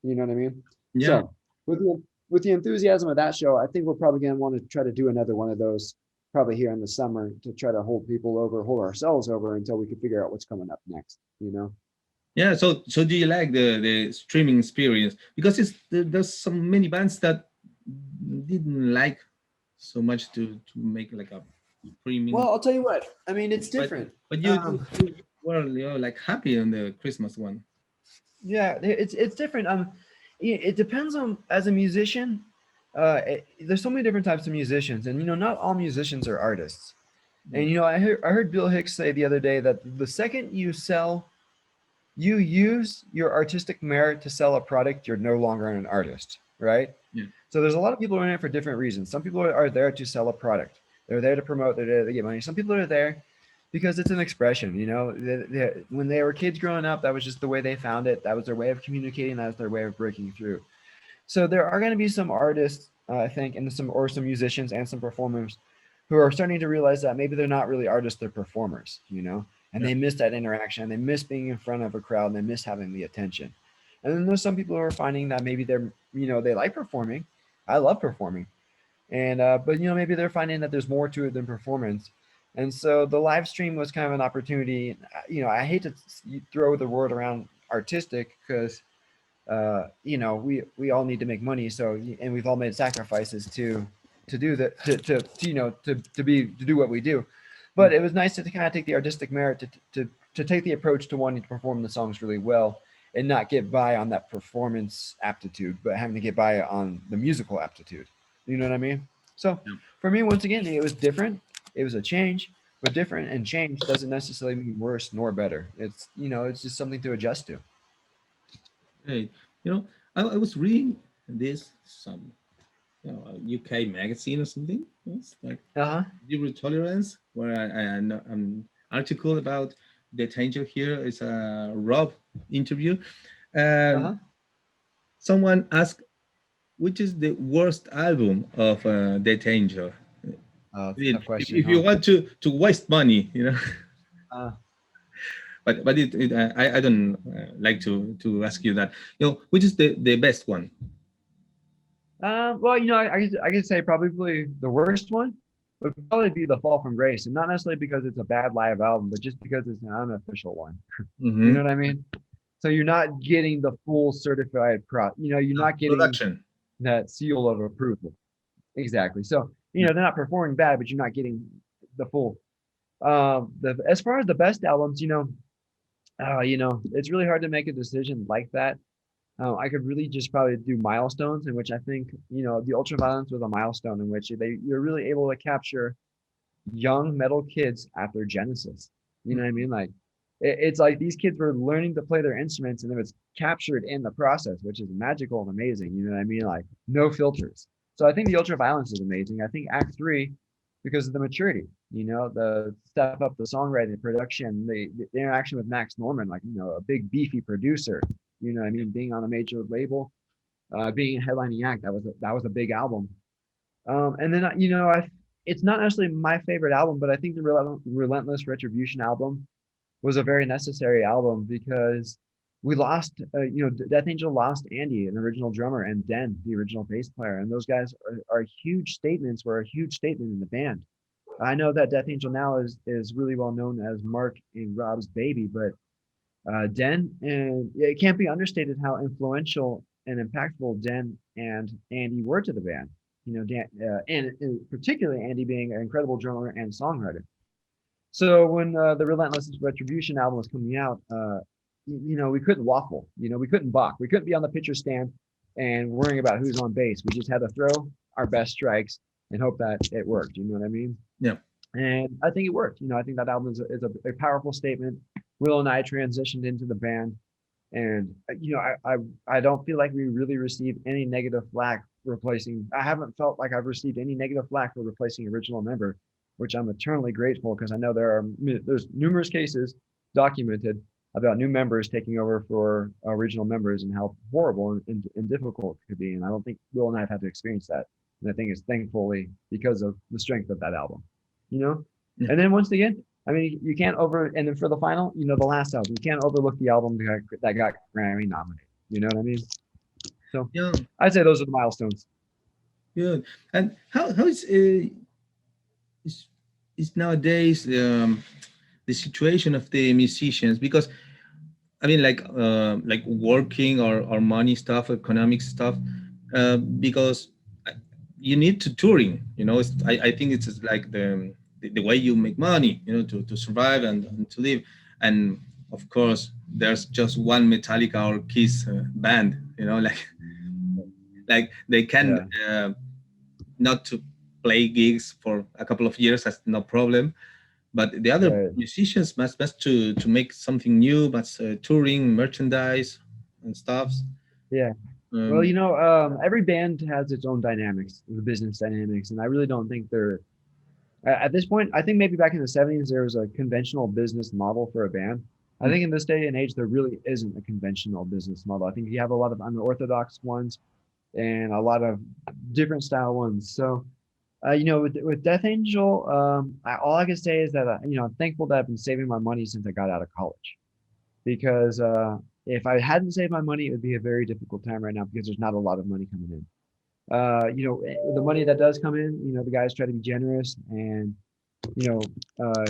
You know what I mean? Yeah. So with the enthusiasm of that show, I think we're probably going to want to try to do another one of those probably here in the summer to try to hold ourselves over until we can figure out what's coming up next. Yeah. So do you like the streaming experience? Because there's some many bands that didn't like so much to make like a streaming, Well, I'll tell you what. I mean, it's but different. you were, like happy on the Christmas one. Yeah, it's different. It depends on as a musician. There's so many different types of musicians, and not all musicians are artists. Yeah. And I heard Bill Hicks say the other day that the second you use your artistic merit to sell a product, you're no longer an artist, right? Yeah. So there's a lot of people in it for different reasons. Some people are there to sell a product. They're there to promote. They're there to get money. Some people are there because it's an expression. When they were kids growing up, that was just the way they found it. That was their way of communicating. That was their way of breaking through. So there are going to be some artists, I think, and some musicians and some performers who are starting to realize that maybe they're not really artists, they're performers, and Yeah. they miss that interaction. They miss being in front of a crowd and they miss having the attention. And then there's some people who are finding that maybe they like performing. I love performing. And, but, maybe they're finding that there's more to it than performance. And so the live stream was kind of an opportunity. I hate to throw the word around artistic because we all need to make money. So, and we've all made sacrifices to do that, to do what we do. Yeah. But it was nice to kind of take the artistic merit to take the approach to wanting to perform the songs really well and not get by on that performance aptitude, but having to get by on the musical aptitude. You know what I mean? So Yeah. for me, once again, it was different. It was a change, but different and change doesn't necessarily mean worse nor better. It's just something to adjust to. Hey, I was reading this some UK magazine or something. It's like Uh huh. zero tolerance, where an article about the danger here is a Rob interview, Uh and huh. someone asked which is the worst album of the danger. I It's a mean, tough question, if you huh? want to waste money, Uh, but I don't like to ask you that. Which is the best one? well, I could say probably the worst one would probably be the Fall from Grace, and not necessarily because it's a bad live album, but just because it's an unofficial one. You Mm-hmm. know what I mean? So you're not getting the full certified you're not getting Production. that seal of approval. Exactly. So, Yeah. they're not performing bad, but you're not getting the full. As far as the best albums, it's really hard to make a decision like that. I could really just probably do milestones in which I think, the Ultraviolence was a milestone in which you're really able to capture young metal kids at their genesis. You know what I mean? Like it's like these kids were learning to play their instruments and it was captured in the process, which is magical and amazing. You know what I mean? Like no filters. So I think the Ultraviolence is amazing. I think Act Three, because of the maturity, the step up, the songwriting, the production, the interaction with Max Norman, like, a big beefy producer, I mean, being on a major label, being a headlining act, that was a big album. And then it's not necessarily my favorite album, but I think the Relentless Retribution album was a very necessary album because we lost, Death Angel lost Andy, an original drummer, and Den, the original bass player, and those guys are huge statements. Were a huge statement in the band. I know that Death Angel now is really well known as Mark and Rob's baby, but Den, and it can't be understated how influential and impactful Den and Andy were to the band. Dan, and particularly Andy being an incredible drummer and songwriter. So when the Relentless Retribution album was coming out, we couldn't waffle. We couldn't balk. We couldn't be on the pitcher stand and worrying about who's on base. We just had to throw our best strikes and hope that it worked. You know what I mean? Yeah. And I think it worked. I think that album is a powerful statement. Will and I transitioned into the band, and I don't feel like we really received any negative flack replacing. I haven't felt like I've received any negative flack for replacing original member, which I'm eternally grateful because I know there's numerous cases documented about new members taking over for original members and how horrible and difficult it could be. And I don't think Will and I have had to experience that. And I think it's thankfully because of the strength of that album, you know? Yeah. And then once again, I mean, you can't and then for the final, the last album, you can't overlook the album that got Grammy nominated. You know what I mean? So Yeah. I'd say those are the milestones. Good. And how is is nowadays the situation of the musicians? Because I mean, like working or money stuff, economic stuff, because you need to touring. I think it's just like the way you make money. To survive and to live. And of course, there's just one Metallica or Kiss band. Like they can Yeah. not to play gigs for a couple of years. That's no problem, but the other Right. musicians must to make something new, but touring, merchandise and stuff. Yeah. Well, um, every band has its own dynamics, the business dynamics, and I really don't think they're at this point. I think maybe back in the '70s there was a conventional business model for a band. I think in this day and age there really isn't a conventional business model. I think you have a lot of unorthodox ones and a lot of different style ones. So, with Death Angel, all I can say is that I'm thankful that I've been saving my money since I got out of college because if I hadn't saved my money, it would be a very difficult time right now because there's not a lot of money coming in. The money that does come in, the guys try to be generous and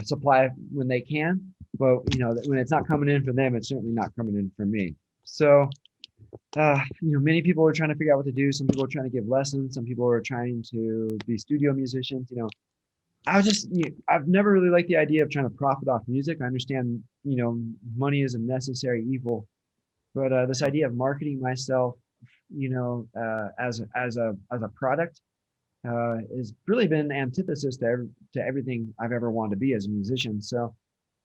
supply when they can. But when it's not coming in for them, it's certainly not coming in for me. So many people are trying to figure out what to do. Some people are trying to give lessons. Some people are trying to be studio musicians. I've never really liked the idea of trying to profit off music. I understand, money is a necessary evil, but this idea of marketing myself, as a product, has really been antithesis to everything I've ever wanted to be as a musician. So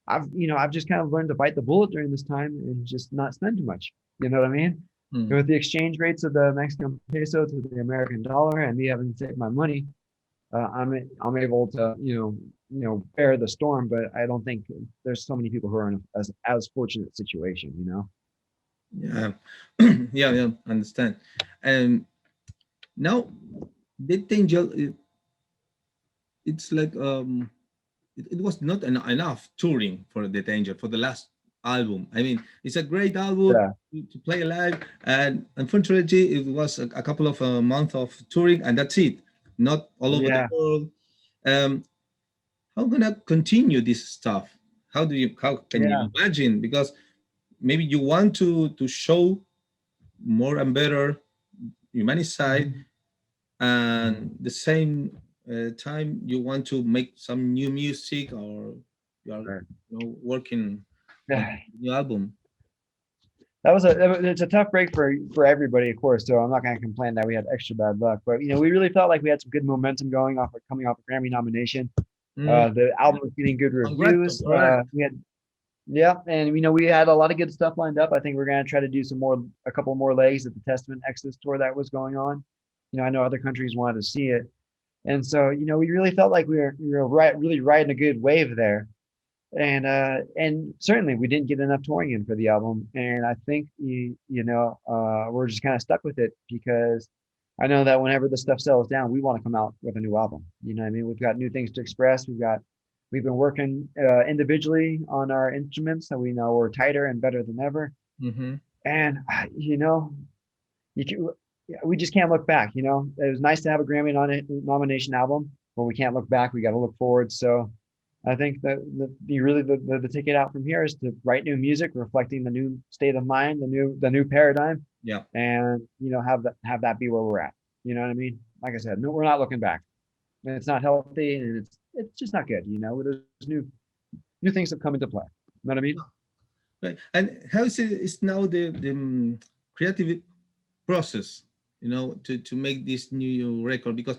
I've just kind of learned to bite the bullet during this time and just not spend too much. You know what I mean? mm, And with the exchange rates of the Mexican peso to the American dollar, and me having saved my money, I'm able to bear the storm. But I don't think there's so many people who are in as fortunate situation. yeah. Yeah, understand. And now the angel, it's like it was not enough touring for the Danger for the last album. I mean, it's a great album Yeah, to play live, and unfortunately, it was a couple of months of touring, and that's it. Not all over the yeah, world. Um, how gonna continue this stuff? How can you yeah. imagine? Because maybe you want to show more and better humanity side, Mhm. and the same time you want to make some new music, or you are Right. working on Yeah. a new album. It's a tough break for everybody, of course. So I'm not going to complain that we had extra bad luck, but we really felt like we had some good momentum coming off a Grammy nomination. Mm, The album was getting good congrats, reviews. congrats. We had Yeah, and we had a lot of good stuff lined up. I think we're going to try to do a couple more legs at the Testament Exodus tour that was going on. I know other countries wanted to see it, and so we really felt like we were really riding a good wave there. And certainly we didn't get enough touring in for the album, and I think we're just kind of stuck with it because I know that whenever the stuff settles down, we want to come out with a new album. You know what I mean? We've got new things to express. We've been working individually on our instruments, so we know we're tighter and better than ever. Mm-hmm. And you can, we just can't look back. It was nice to have a Grammy nomination album, but we can't look back. We got to look forward. So I think that the ticket out from here is to write new music reflecting the new state of mind, the new paradigm, Yeah. and have that be where we're at. You know what I mean? Like I said, no, we're not looking back. And it's not healthy, and it's just not good. There's new things that come into play. You know what I mean? Right. And how is it is now the creative process, to make this new record? Because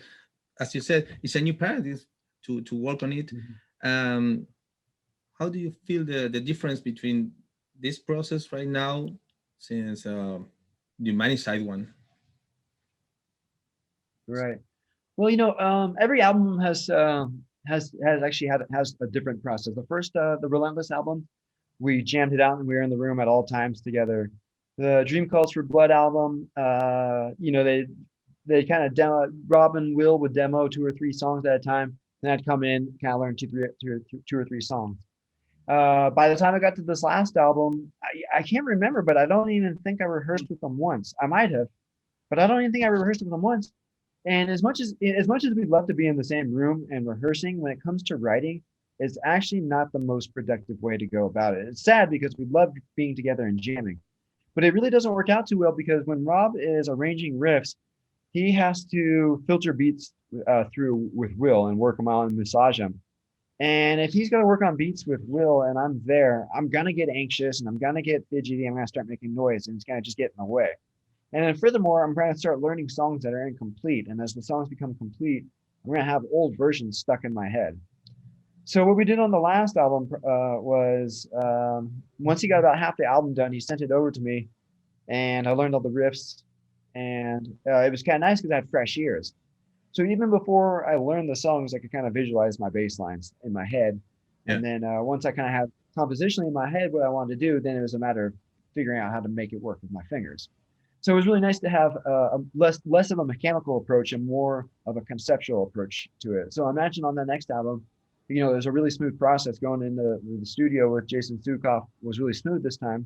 as you said, it's a new paradigm to work on it. Mhm. Um, how do you feel the difference between this process right now, since the money side one? Right. Well, every album has actually has a different process. The first, the Relentless album, we jammed it out and we were in the room at all times together. The Dream Calls for Blood album, they kind of demo. Rob and Will would demo two or three songs at a time, and I'd come in, kind of learn two or three songs. By the time I got to this last album, I can't remember, but I don't even think I rehearsed with them once. I might have, but I don't even think I rehearsed with them once. And as much as we'd love to be in the same room and rehearsing, when it comes to writing, it's actually not the most productive way to go about it. It's sad because we love being together and jamming, but it really doesn't work out too well because when Rob is arranging riffs, he has to filter beats through with Will and work them out and massage them. And if he's going to work on beats with Will and I'm there, I'm going to get anxious and I'm going to get fidgety. I'm going to start making noise and it's going to just get in the way. And then furthermore, I'm going to start learning songs that are incomplete. And as the songs become complete, I'm going to have old versions stuck in my head. So what we did on the last album was once he got about half the album done, he sent it over to me, and I learned all the riffs, and it was kind of nice because I had fresh ears. So even before I learned the songs, I could kind of visualize my bass lines in my head. Yeah. And then once I kind of had compositionally in my head what I wanted to do, then it was a matter of figuring out how to make it work with my fingers. So it was really nice to have a less of a mechanical approach and more of a conceptual approach to it. So I imagine on the next album, there's a really smooth process going into the studio with Jason Sukoff was really smooth this time.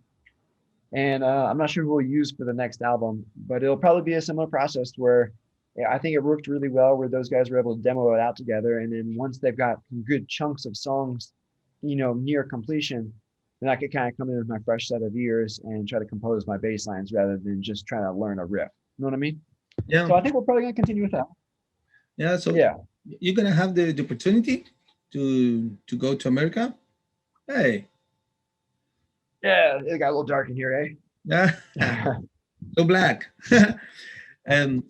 And I'm not sure who we'll use for the next album, but it'll probably be a similar process where yeah, I think it worked really well where those guys were able to demo it out together. And then once they've got some good chunks of songs, near completion, then I could kind of come in with my fresh set of ears and try to compose my bass lines rather than just trying to learn a riff. You know what I mean? Yeah. So I think we're probably going to continue with that. Yeah. So Yeah. you're gonna have the opportunity to go to America. Hey. Yeah. It got a little dark in here, Yeah. eh? So black. And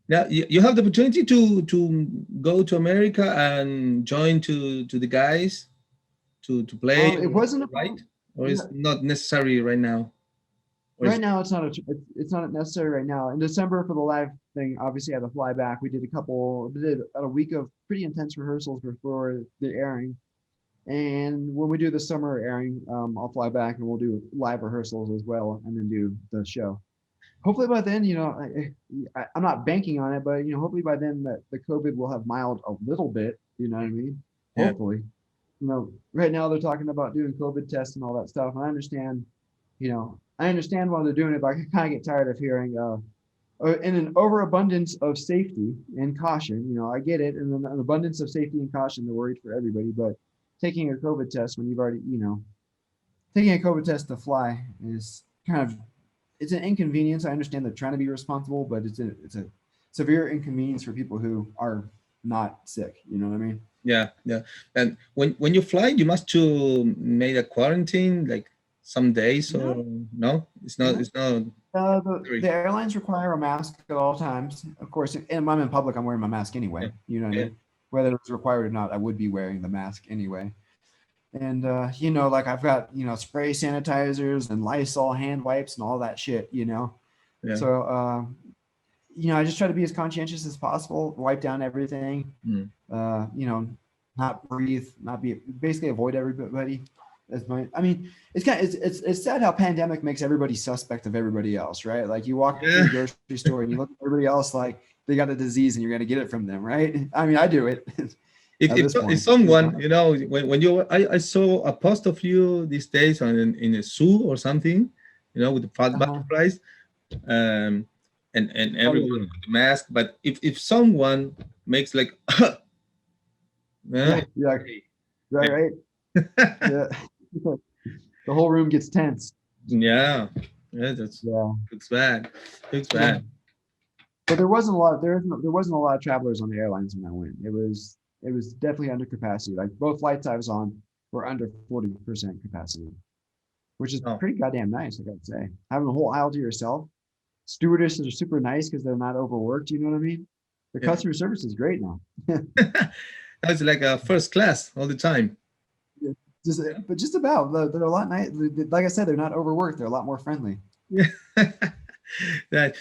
now you have the opportunity to go to America and join to the guys to play It or wasn't write, about, or yeah, it's not necessary right now, or is right now it's not necessary right now. In December for the live thing, obviously I had to fly back. We did about a week of pretty intense rehearsals before the airing. And when we do the summer airing, I'll fly back and we'll do live rehearsals as well, and then do the show. Hopefully by then, I'm not banking on it, but hopefully by then that the COVID will have mild a little bit. You know what I mean? yeah, Hopefully. Right now they're talking about doing COVID tests and all that stuff. And I understand why they're doing it, but I kind of get tired of hearing in an overabundance of safety and caution. I get it, and an abundance of safety and caution, they're worried for everybody, but taking a COVID test when you've already, taking a COVID test to fly is kind of it's an inconvenience. I understand they're trying to be responsible, but it's a severe inconvenience for people who are not sick. You know what I mean? yeah, yeah. And when you fly, you must to make a quarantine like some days, No, or no? It's not. no. It's not. The airlines require a mask at all times. Of course, and when I'm in public, I'm wearing my mask Yeah, anyway. You know what I yeah, mean? Whether it's required or not, I would be wearing the mask anyway. And like I've got spray sanitizers and Lysol hand wipes and all that shit. yeah. So I just try to be as conscientious as possible, wipe down everything, Mm. uh, you know, not breathe, not be basically avoid everybody. I mean, it's sad how pandemic makes everybody suspect of everybody else, right? Like you walk through Yeah. the grocery store and you look at everybody else like they got a disease and you're gonna get it from them, right? I mean, I do it If, at if, this if point. someone, when I saw a post of you these days in a zoo or something, with the fat Uh-huh. butterflies, um, and Oh everyone yeah, with the mask. But if someone makes like, yeah, uh, yeah, yeah, right, right, yeah. The whole room gets tense. yeah, yeah, that's Yeah. looks bad, looks Yeah. bad. But there wasn't a lot of travelers on the airlines when I went. It was definitely under capacity. Like both flights I was on were under 40% capacity. which is Oh, pretty goddamn nice, I gotta say. Having a whole aisle to yourself. Stewardesses are super nice because they're not overworked. You know what I mean? The yeah. customer service is great now. That's like a first class all the time. Yeah. But just about. They're a lot nice. Like I said, they're not overworked. They're a lot more friendly. Yeah. That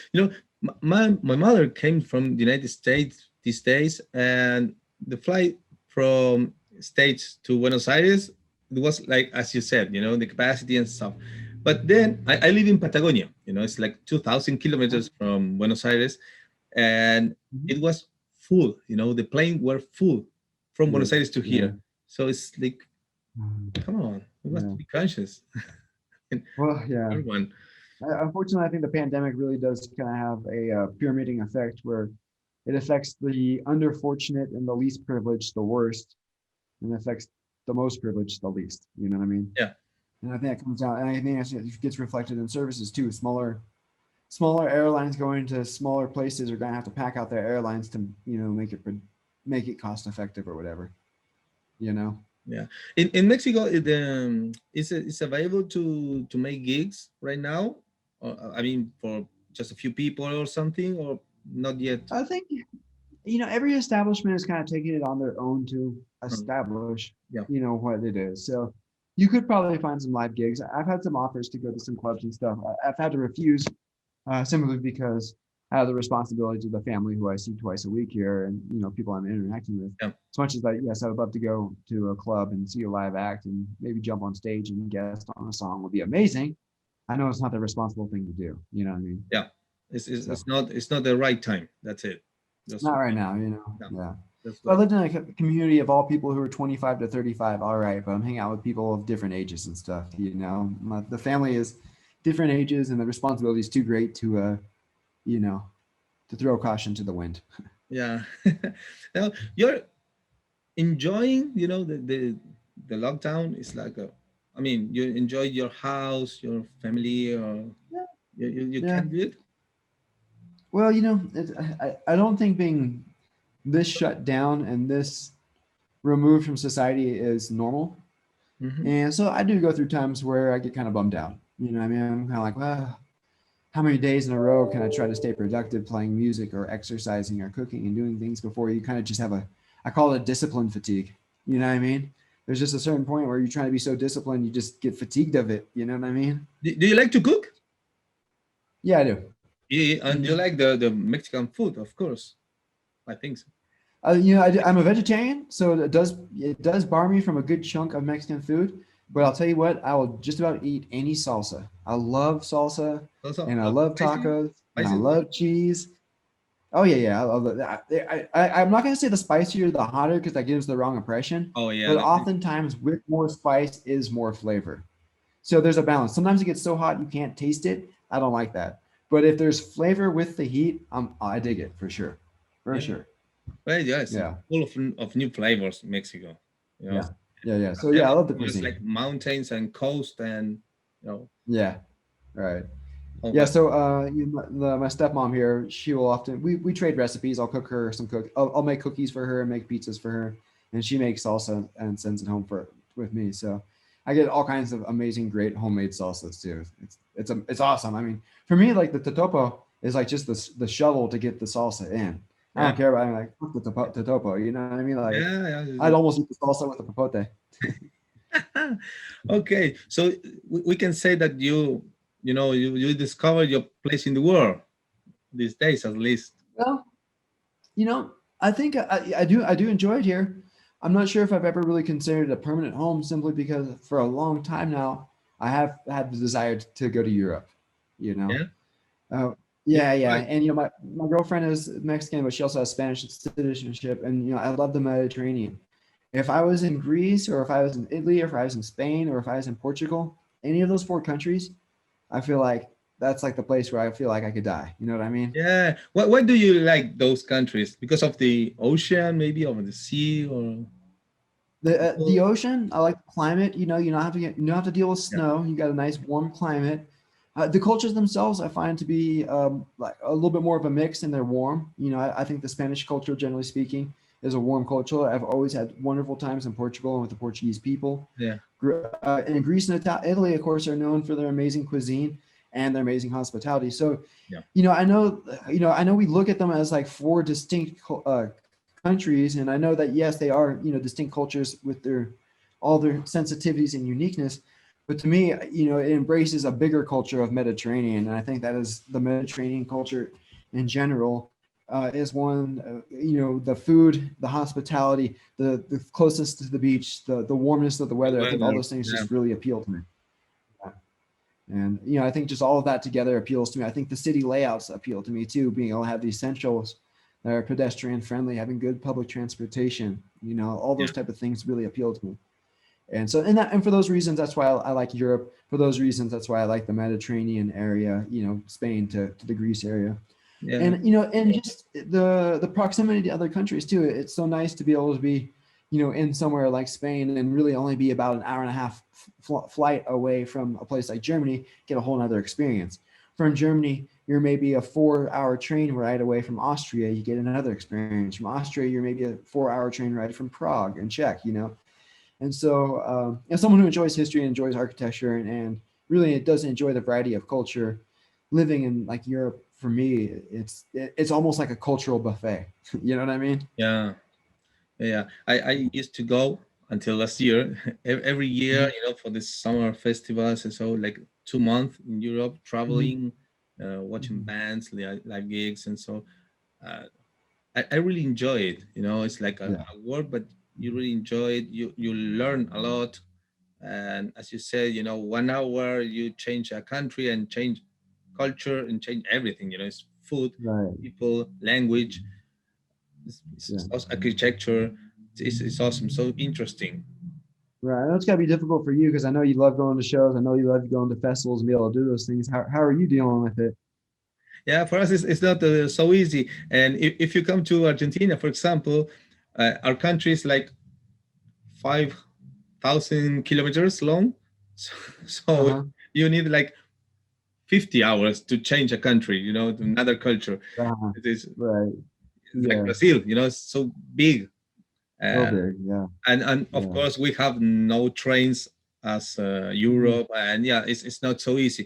my mother came from the United States these days, and the flight from States to Buenos Aires, it was like as you said, the capacity and stuff. But then I live in Patagonia. It's like 2,000 kilometers from Buenos Aires, and Mhm. it was full. The plane were full from Yeah. Buenos Aires to Yeah. here. So it's like, Mhm. come on, we must Yeah. be conscious. And Well, yeah. everyone, Unfortunately, I think the pandemic really does kind of have a pyramiding effect where it affects the underfortunate and the least privileged the worst, and it affects the most privileged the least. You know what I mean? yeah. And I think that comes out, and I think it gets reflected in services too. Smaller airlines going to smaller places are going to have to pack out their airlines to make it cost effective or whatever. You know. Yeah, in Mexico, it's available to make gigs right now. Or, I mean, for just a few people or something, or not yet. I think every establishment is kind of taking it on their own to Um, establish yeah, what it is. So you could probably find some live gigs. I've had some offers to go to some clubs and stuff. I've had to refuse simply because I have the responsibility to the family who I see twice a week here, and people I'm interacting with. yeah, As much as that, yes, I would love to go to a club and see a live act and maybe jump on stage and guest on a song would be amazing. I know it's not the responsible thing to do. You know what I mean? yeah. It's, So it's not it's not the right time. That's it. Just not right now. yeah, Yeah. just If I like lived in a community of all people who are 25 to 35, all right, but I'm hanging out with people of different ages and stuff. The family is different ages, and the responsibility is too great you know, to throw caution to the wind. yeah. Now you're enjoying, the lockdown. Is like I mean, you enjoy your house, your family, or Yeah. you Yeah. can do it. Well, I don't think being this shut down and this removed from society is normal. Hmm. And so I do go through times where I get kind of bummed out. You know what I mean? I'm kind of like, well, how many days in a row can I try to stay productive playing music or exercising or cooking and doing things before you kind of just have I call it discipline fatigue. You know what I mean? There's just a certain point where you're trying to be so disciplined, you just get fatigued of it. You know what I mean? Do you like to cook? Yeah, I do. And you Mhm. like the Mexican food, of course. I think so. I'm a vegetarian, so it does bar me from a good chunk of Mexican food. But I'll tell you what, I will just about eat any salsa. I love salsa, Also, and I love spicy, tacos, and I spicy food. love cheese. Oh yeah. I love it. I'm not gonna say the spicier the hotter because that gives the wrong impression. Oh yeah, But oftentimes with more spice is more flavor. So there's a balance. Sometimes it gets so hot you can't taste it. I don't like that. But if there's flavor with the heat, I dig it for sure, for yeah. sure. Well, yes, it's Yeah, full of new flavors, Mexico. You know, yeah, yeah. So yeah, I everything love the just cuisine. like mountains and coast and you know, Yeah, right. all Yeah, that. so my stepmom here, she will often we trade recipes. I'll cook her some cook. I'll make cookies for her and make pizzas for her, and she makes salsa and sends it home for with me. So I get all kinds of amazing, great homemade salsas too. It's awesome. I mean, for me, like the totopo is like just the shovel to get the salsa in. I Yeah, don't care about like fuck the totopo. You know what I mean? Like yeah, I'd yeah. almost eat the salsa with the popote. Okay, so we can say that you discovered your place in the world these days, at least. Well, I think I do enjoy it here. I'm not sure if I've ever really considered a permanent home simply because for a long time now I have had the desire to go to Europe. You know, Yeah, uh, you yeah, right. and my girlfriend is Mexican, but she also has Spanish citizenship, and I love the Mediterranean. If I was in Greece, or if I was in Italy, or if I was in Spain, or if I was in Portugal, any of those four countries, I feel like that's like the place where I feel like I could die. You know what I mean? Yeah. Why do you like those countries? Because of the ocean, maybe, or the sea, or The people? ocean, I like the climate. You don't have to deal with Yeah. snow. You got a nice warm climate. The cultures themselves, I find to be like a little bit more of a mix, and they're warm. I think the Spanish culture, generally speaking, is a warm culture. I've always had wonderful times in Portugal and with the Portuguese people. Yeah. And Greece and Italy, of course, are known for their amazing cuisine and their amazing hospitality. So, Yeah. I know we look at them as like four distinct countries, and I know that yes, they are distinct cultures with their all their sensitivities and uniqueness. But to me, it embraces a bigger culture of Mediterranean, and I think that is the Mediterranean culture in general is one. The food, the hospitality, the closeness to the beach, the warmness of the The weather. I think all weather. those things Yeah. just really appeal to me. Yeah. And I think just all of that together appeals to me. I think the city layouts appeal to me too, being able to have the essentials that are pedestrian friendly, having good public transportation. All Yeah. those type of things really appeal to me. And so, and for those reasons, that's why I like Europe. For those reasons, that's why I like the Mediterranean area. Spain to the Greece area, Yeah. and just the proximity to other countries too. It's so nice to be able to be, in somewhere like Spain and really only be about an hour and a half flight away from a place like Germany, get a whole nother experience. From Germany, you're maybe a 4-hour train ride away from Austria, you get another experience. From Austria, you're maybe a 4-hour train ride from Prague and Czech. And so, as someone who enjoys history and enjoys architecture and really it does enjoy the variety of culture, living in like Europe for me, it's almost like a cultural buffet. You know what I mean? Yeah. Yeah. I used to go until last year. Every year, Mhm, for the summer festivals and so, like 2 months in Europe, mhm, traveling, watching mhm. bands, live gigs, and so. Uh, I really enjoy it. It's like Yeah, a work, but you really enjoy it. You learn a lot, and as you said, 1 hour you change a country and change culture and change everything. It's food, right. people, language, Yeah, it's also architecture. It's awesome, so interesting. right. I know it's got to be difficult for you because I know you love going to shows. I know you love going to festivals and be able to do those things. How are you dealing with it? Yeah, for us it's not so easy. And if you come to Argentina, for example, our country is like 5,000 kilometers long, so, Uh so huh. you need like 50 hours to change a country, to another culture. Uh huh. It is Right. it's like Yeah. Brazil, it's so big. So Uh, big. Yeah. and of Yeah. course, we have no trains as Mhm. Europe. And yeah, it's not so easy.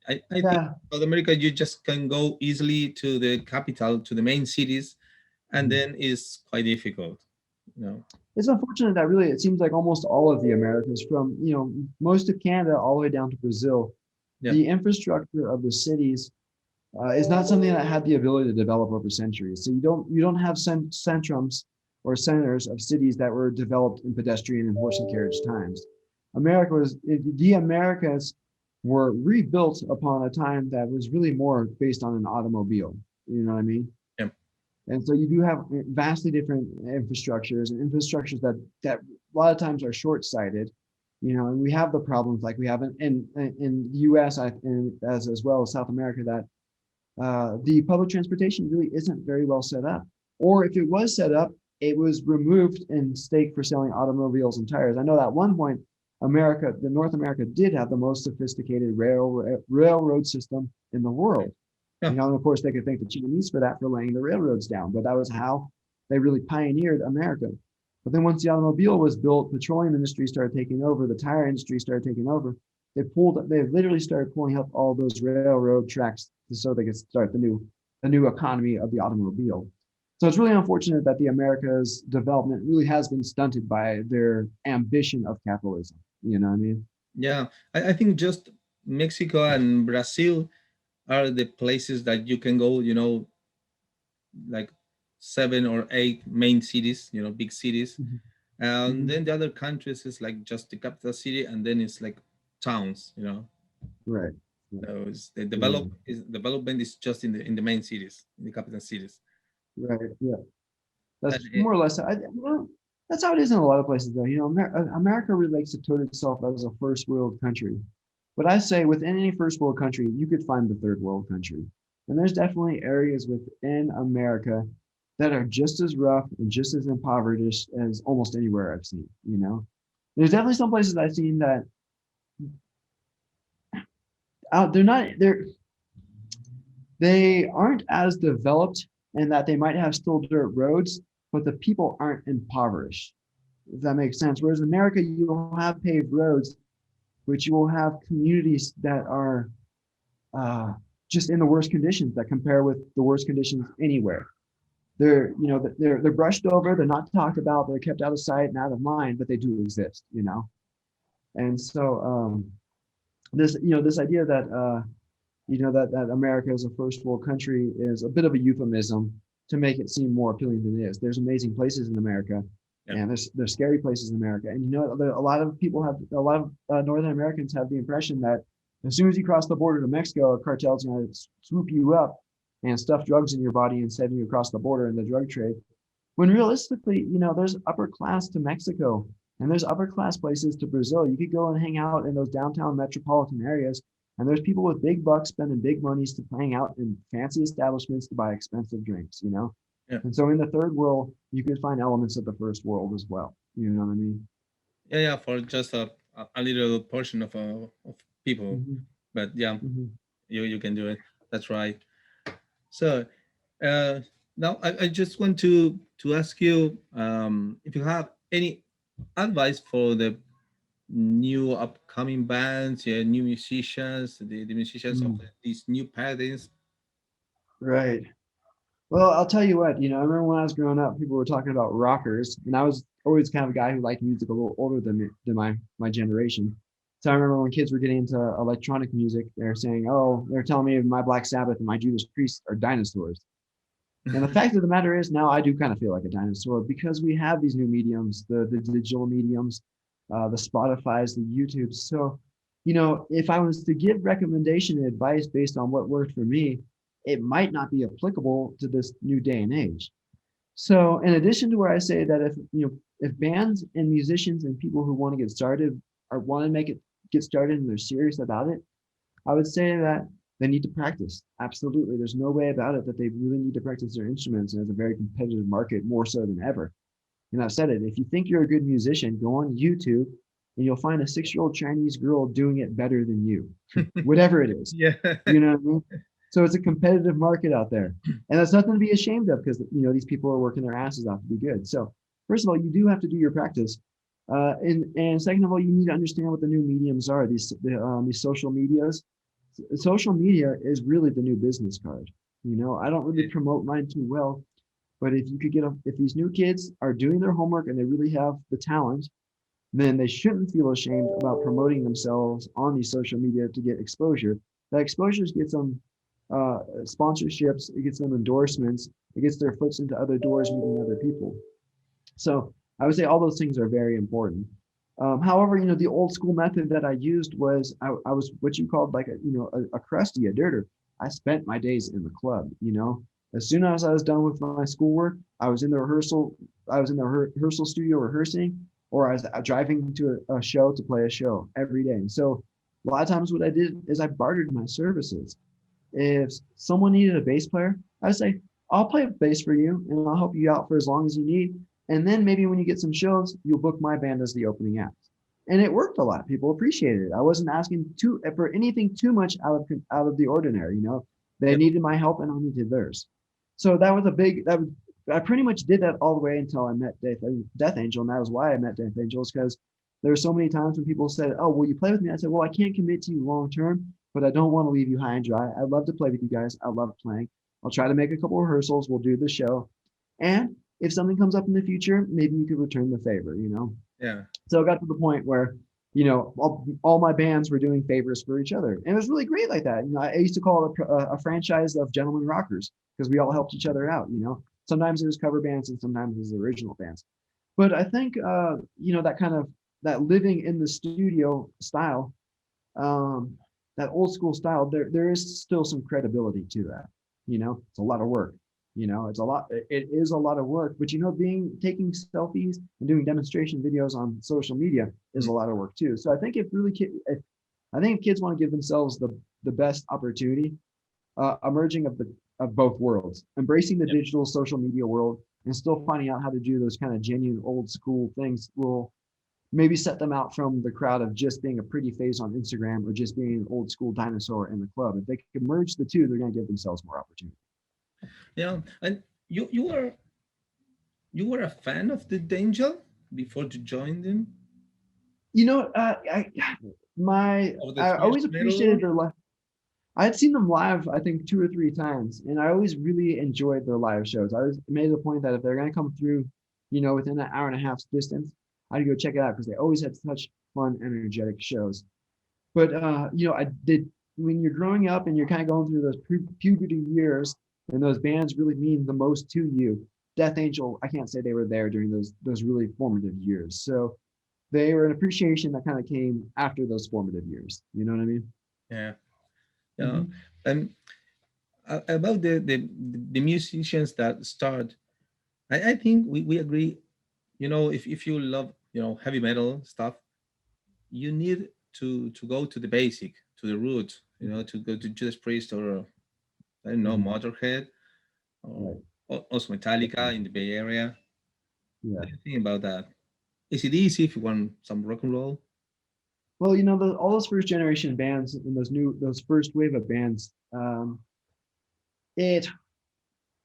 I think Yeah. South America, you just can go easily to the capital, to the main cities, and Mhm. then it's quite difficult, you know. It's unfortunate that really it seems like almost all of the Americas, from most of Canada all the way down to Brazil, Yeah. the infrastructure of the cities is not something that had the ability to develop over centuries. So you don't have centrums or centers of cities that were developed in pedestrian and horse and carriage times. The Americas were rebuilt upon a time that was really more based on an automobile. You know what I mean? Yeah. And so you do have vastly different infrastructures and infrastructures that a lot of times are short-sighted, and we have the problems like we have in the U.S. And as well as South America, that the public transportation really isn't very well set up. Or if it was set up, it was removed and staked for selling automobiles and tires. I know that at one point, North America did have the most sophisticated railroad system in the world. Yeah. And of course, they could thank the Chinese for that, for laying the railroads down, but that was how they really pioneered America. But then once the automobile was built, petroleum industry started taking over, the tire industry started taking over. They literally started pulling up all those railroad tracks so they could start the new economy of the automobile. So it's really unfortunate that the America's development really has been stunted by their ambition of capitalism. You know what I mean? Yeah. I think just Mexico and Brazil are the places that you can go, like 7 or 8 main cities, big cities. Mhm. And Mhm. then the other countries is like just the capital city, and then it's like towns. Right. Right. So it's the Yeah. development is just in the main cities, in the capital cities. Right. Yeah. And That's more or less. That's how it is in a lot of places, though. America really likes to tote itself as a first world country, but I say within any first world country, you could find the third world country, and there's definitely areas within America that are just as rough and just as impoverished as almost anywhere I've seen. There's definitely some places I've seen that out they aren't as developed, and that they might have still dirt roads, but the people aren't impoverished. if that makes sense. Whereas in America, you'll have paved roads, but you will have communities that are uh, just in the worst conditions that compare with the worst conditions anywhere. They're brushed over, they're not talked about, they're kept out of sight and out of mind, but they do exist. And so this idea that that America is a first world country is a bit of a euphemism to make it seem more appealing than it is. There's amazing places in America, Yeah. and there's scary places in America. And a lot of people have a lot of Northern Americans have the impression that as soon as you cross the border to Mexico, a cartel's going to swoop you up and stuff drugs in your body and send you across the border in the drug trade. When realistically, there's upper class to Mexico and there's upper class places to Brazil. You could go and hang out in those downtown metropolitan areas, and there's people with big bucks spending big monies to hang out in fancy establishments to buy expensive drinks. Yeah. And so in the third world, you could find elements of the first world as well. You know what I mean? Yeah, yeah, for just a little portion of people, Mm-hmm. but yeah, Mm-hmm. you can do it. That's right. So uh, now I just want to ask you if you have any advice for the new upcoming bands, yeah, new musicians, the musicians of Mm. these new paradigms. Right. Well, I'll tell you what, I remember when I was growing up, people were talking about rockers, and I was always kind of a guy who liked music a little older than my generation. So I remember when kids were getting into electronic music, they're saying, "Oh, they're telling me my Black Sabbath and my Judas Priest are dinosaurs." And the fact of the matter is, now I do kind of feel like a dinosaur because we have these new mediums, the digital mediums, the Spotify's, the YouTubes. So, if I was to give recommendation and advice based on what worked for me, it might not be applicable to this new day and age. So, in addition to where I say that if bands and musicians and people who want to get started or want to get started and they're serious about it, I would say that they need to practice. Absolutely. There's no way about it that they really need to practice their instruments. And it's a very competitive market, more so than ever. And I've said it. If you think you're a good musician, go on YouTube and you'll find a 6-year-old Chinese girl doing it better than you, whatever it is. Yeah. You know what I mean? So it's a competitive market out there. And that's nothing to be ashamed of because, these people are working their asses off to be good. So, first of all, you do have to do your practice. And second of all, you need to understand what the new mediums are. These social medias, social media is really the new business card. I don't really promote mine too well, but if you could if these new kids are doing their homework and they really have the talent, then they shouldn't feel ashamed about promoting themselves on these social media to get exposure. That exposure gets them sponsorships, it gets them endorsements, it gets their foots into other doors, meeting other people. So I would say all those things are very important. However, the old school method that I used was I was what you called like a crusty, a dirter. I spent my days in the club. As soon as I was done with my schoolwork, I was in the rehearsal. I was in the rehearsal studio rehearsing, or I was driving to a show to play a show every day. And so a lot of times, what I did is I bartered my services. If someone needed a bass player, I'd say, I'll play bass for you and I'll help you out for as long as you need. And then maybe when you get some shows, you'll book my band as the opening act. And it worked a lot. People appreciated it. I wasn't asking for anything too much out of the ordinary. They Yep. needed my help and I needed theirs. So I pretty much did that all the way until I met Death Angel, and that was why I met Death Angel, is because there were so many times when people said, "Oh, will you play with me?" I said, "Well, I can't commit to you long term, but I don't want to leave you high and dry. I'd love to play with you guys. I love playing. I'll try to make a couple of rehearsals. We'll do the show. And if something comes up in the future, maybe you could return the favor. Yeah. So it got to the point where, all my bands were doing favors for each other. And it was really great like that. I used to call it a franchise of gentlemen rockers because we all helped each other out. Sometimes it was cover bands and sometimes it was original bands. But I think, that kind of that living in the studio style, um, that old school style, there is still some credibility to that. It's a lot of work. It's a lot. It is a lot of work. But taking selfies and doing demonstration videos on social media is Mm. a lot of work too. So I think if kids want to give themselves the best opportunity, emerging of both worlds, embracing the Yep. digital social media world, and still finding out how to do those kind of genuine old school things will maybe set them out from the crowd of just being a pretty face on Instagram or just being an old school dinosaur in the club. If they can merge the two, they're going to give themselves more opportunity. Yeah. And you were a fan of the Danger? before to join them You know, my of the I thrash always appreciated metal? their live. I had seen them live, I think 2 or 3 times, and I always really enjoyed their live shows. I always made it a point that if they're gonna come through, within an hour and a half's distance, I'd go check it out because they always had such fun, energetic shows. But I did when you're growing up and you're kind of going through those puberty years, and those bands really mean the most to you. Death Angel, I can't say they were there during those really formative years. So they were an appreciation that kind of came after those formative years. You know what I mean? Yeah, yeah. Hmm. And about the musicians that start, I think we agree. If you love heavy metal stuff, you need to go to the basic, to the root. To go to Judas Priest or I don't know Hmm. Motorhead Right. or also Metallica Definitely. in the Bay Area. Yeah. What do you think about that? Is it easy if you want some rock and roll? Well, all those first generation bands and those first wave of bands, it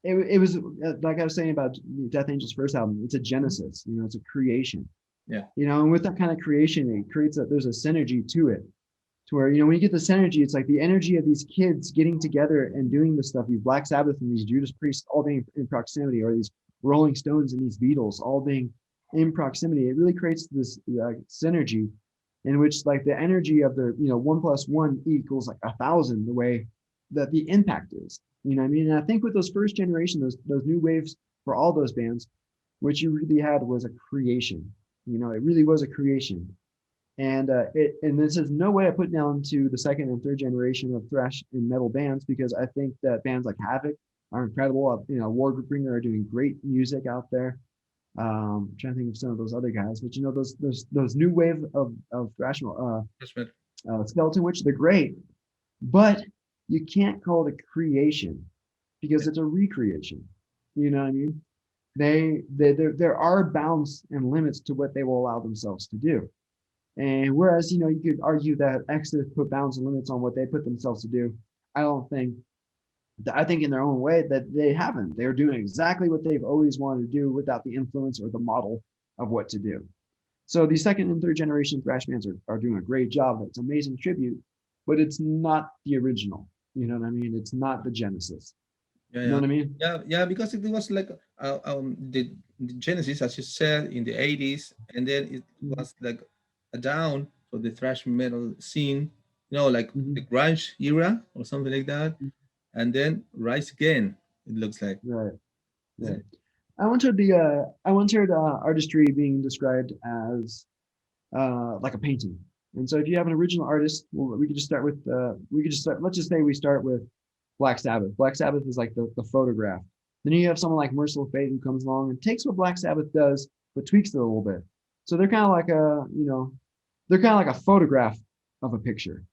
it was like I was saying about Death Angel's first album. It's a genesis. It's a creation. Yeah, And with that kind of creation, it creates there's a synergy to it. To where when you get this energy, it's like the energy of these kids getting together and doing this stuff. These Black Sabbath and these Judas Priests all being in proximity, or these Rolling Stones and these Beatles all being in proximity. It really creates this synergy in which like the energy of the 1 plus 1 equals like 1,000. The way that the impact is, what I mean. And I think with those first generation, those new waves for all those bands, what you really had was a creation. It really was a creation. And this is no way I put down to the second and third generation of thrash and metal bands, because I think that bands like Havoc are incredible. Warbringer are doing great music out there. I'm trying to think of some of those other guys, but those new wave of thrash that's right. Skeleton Witch, they're great, but you can't call it a creation because Yeah, it's a recreation. You know what I mean? There are bounds and limits to what they will allow themselves to do. And whereas, you could argue that Exodus put bounds and limits on what they put themselves to do, I don't think I think in their own way that they haven't. They're doing exactly what they've always wanted to do without the influence or the model of what to do. So the second and third generation thrash bands are doing a great job. It's amazing tribute, but it's not the original. You know what I mean? It's not the Genesis. yeah, You know yeah, what I mean? yeah. Because it was like the Genesis, as you said, in the '80s, and then it was like a down for the thrash metal scene. Like the Mm-hmm. grunge era or something like that, and then rise again. It looks like. Right. Is Right. it? I once heard artistry being described as like a painting. And so if you have an original artist, well, we could just start, let's just say we start with Black Sabbath. Black Sabbath is like the photograph. Then you have someone like Merciful Fate who comes along and takes what Black Sabbath does, but tweaks it a little bit. So they're kind of like they're kind of like a photograph of a picture.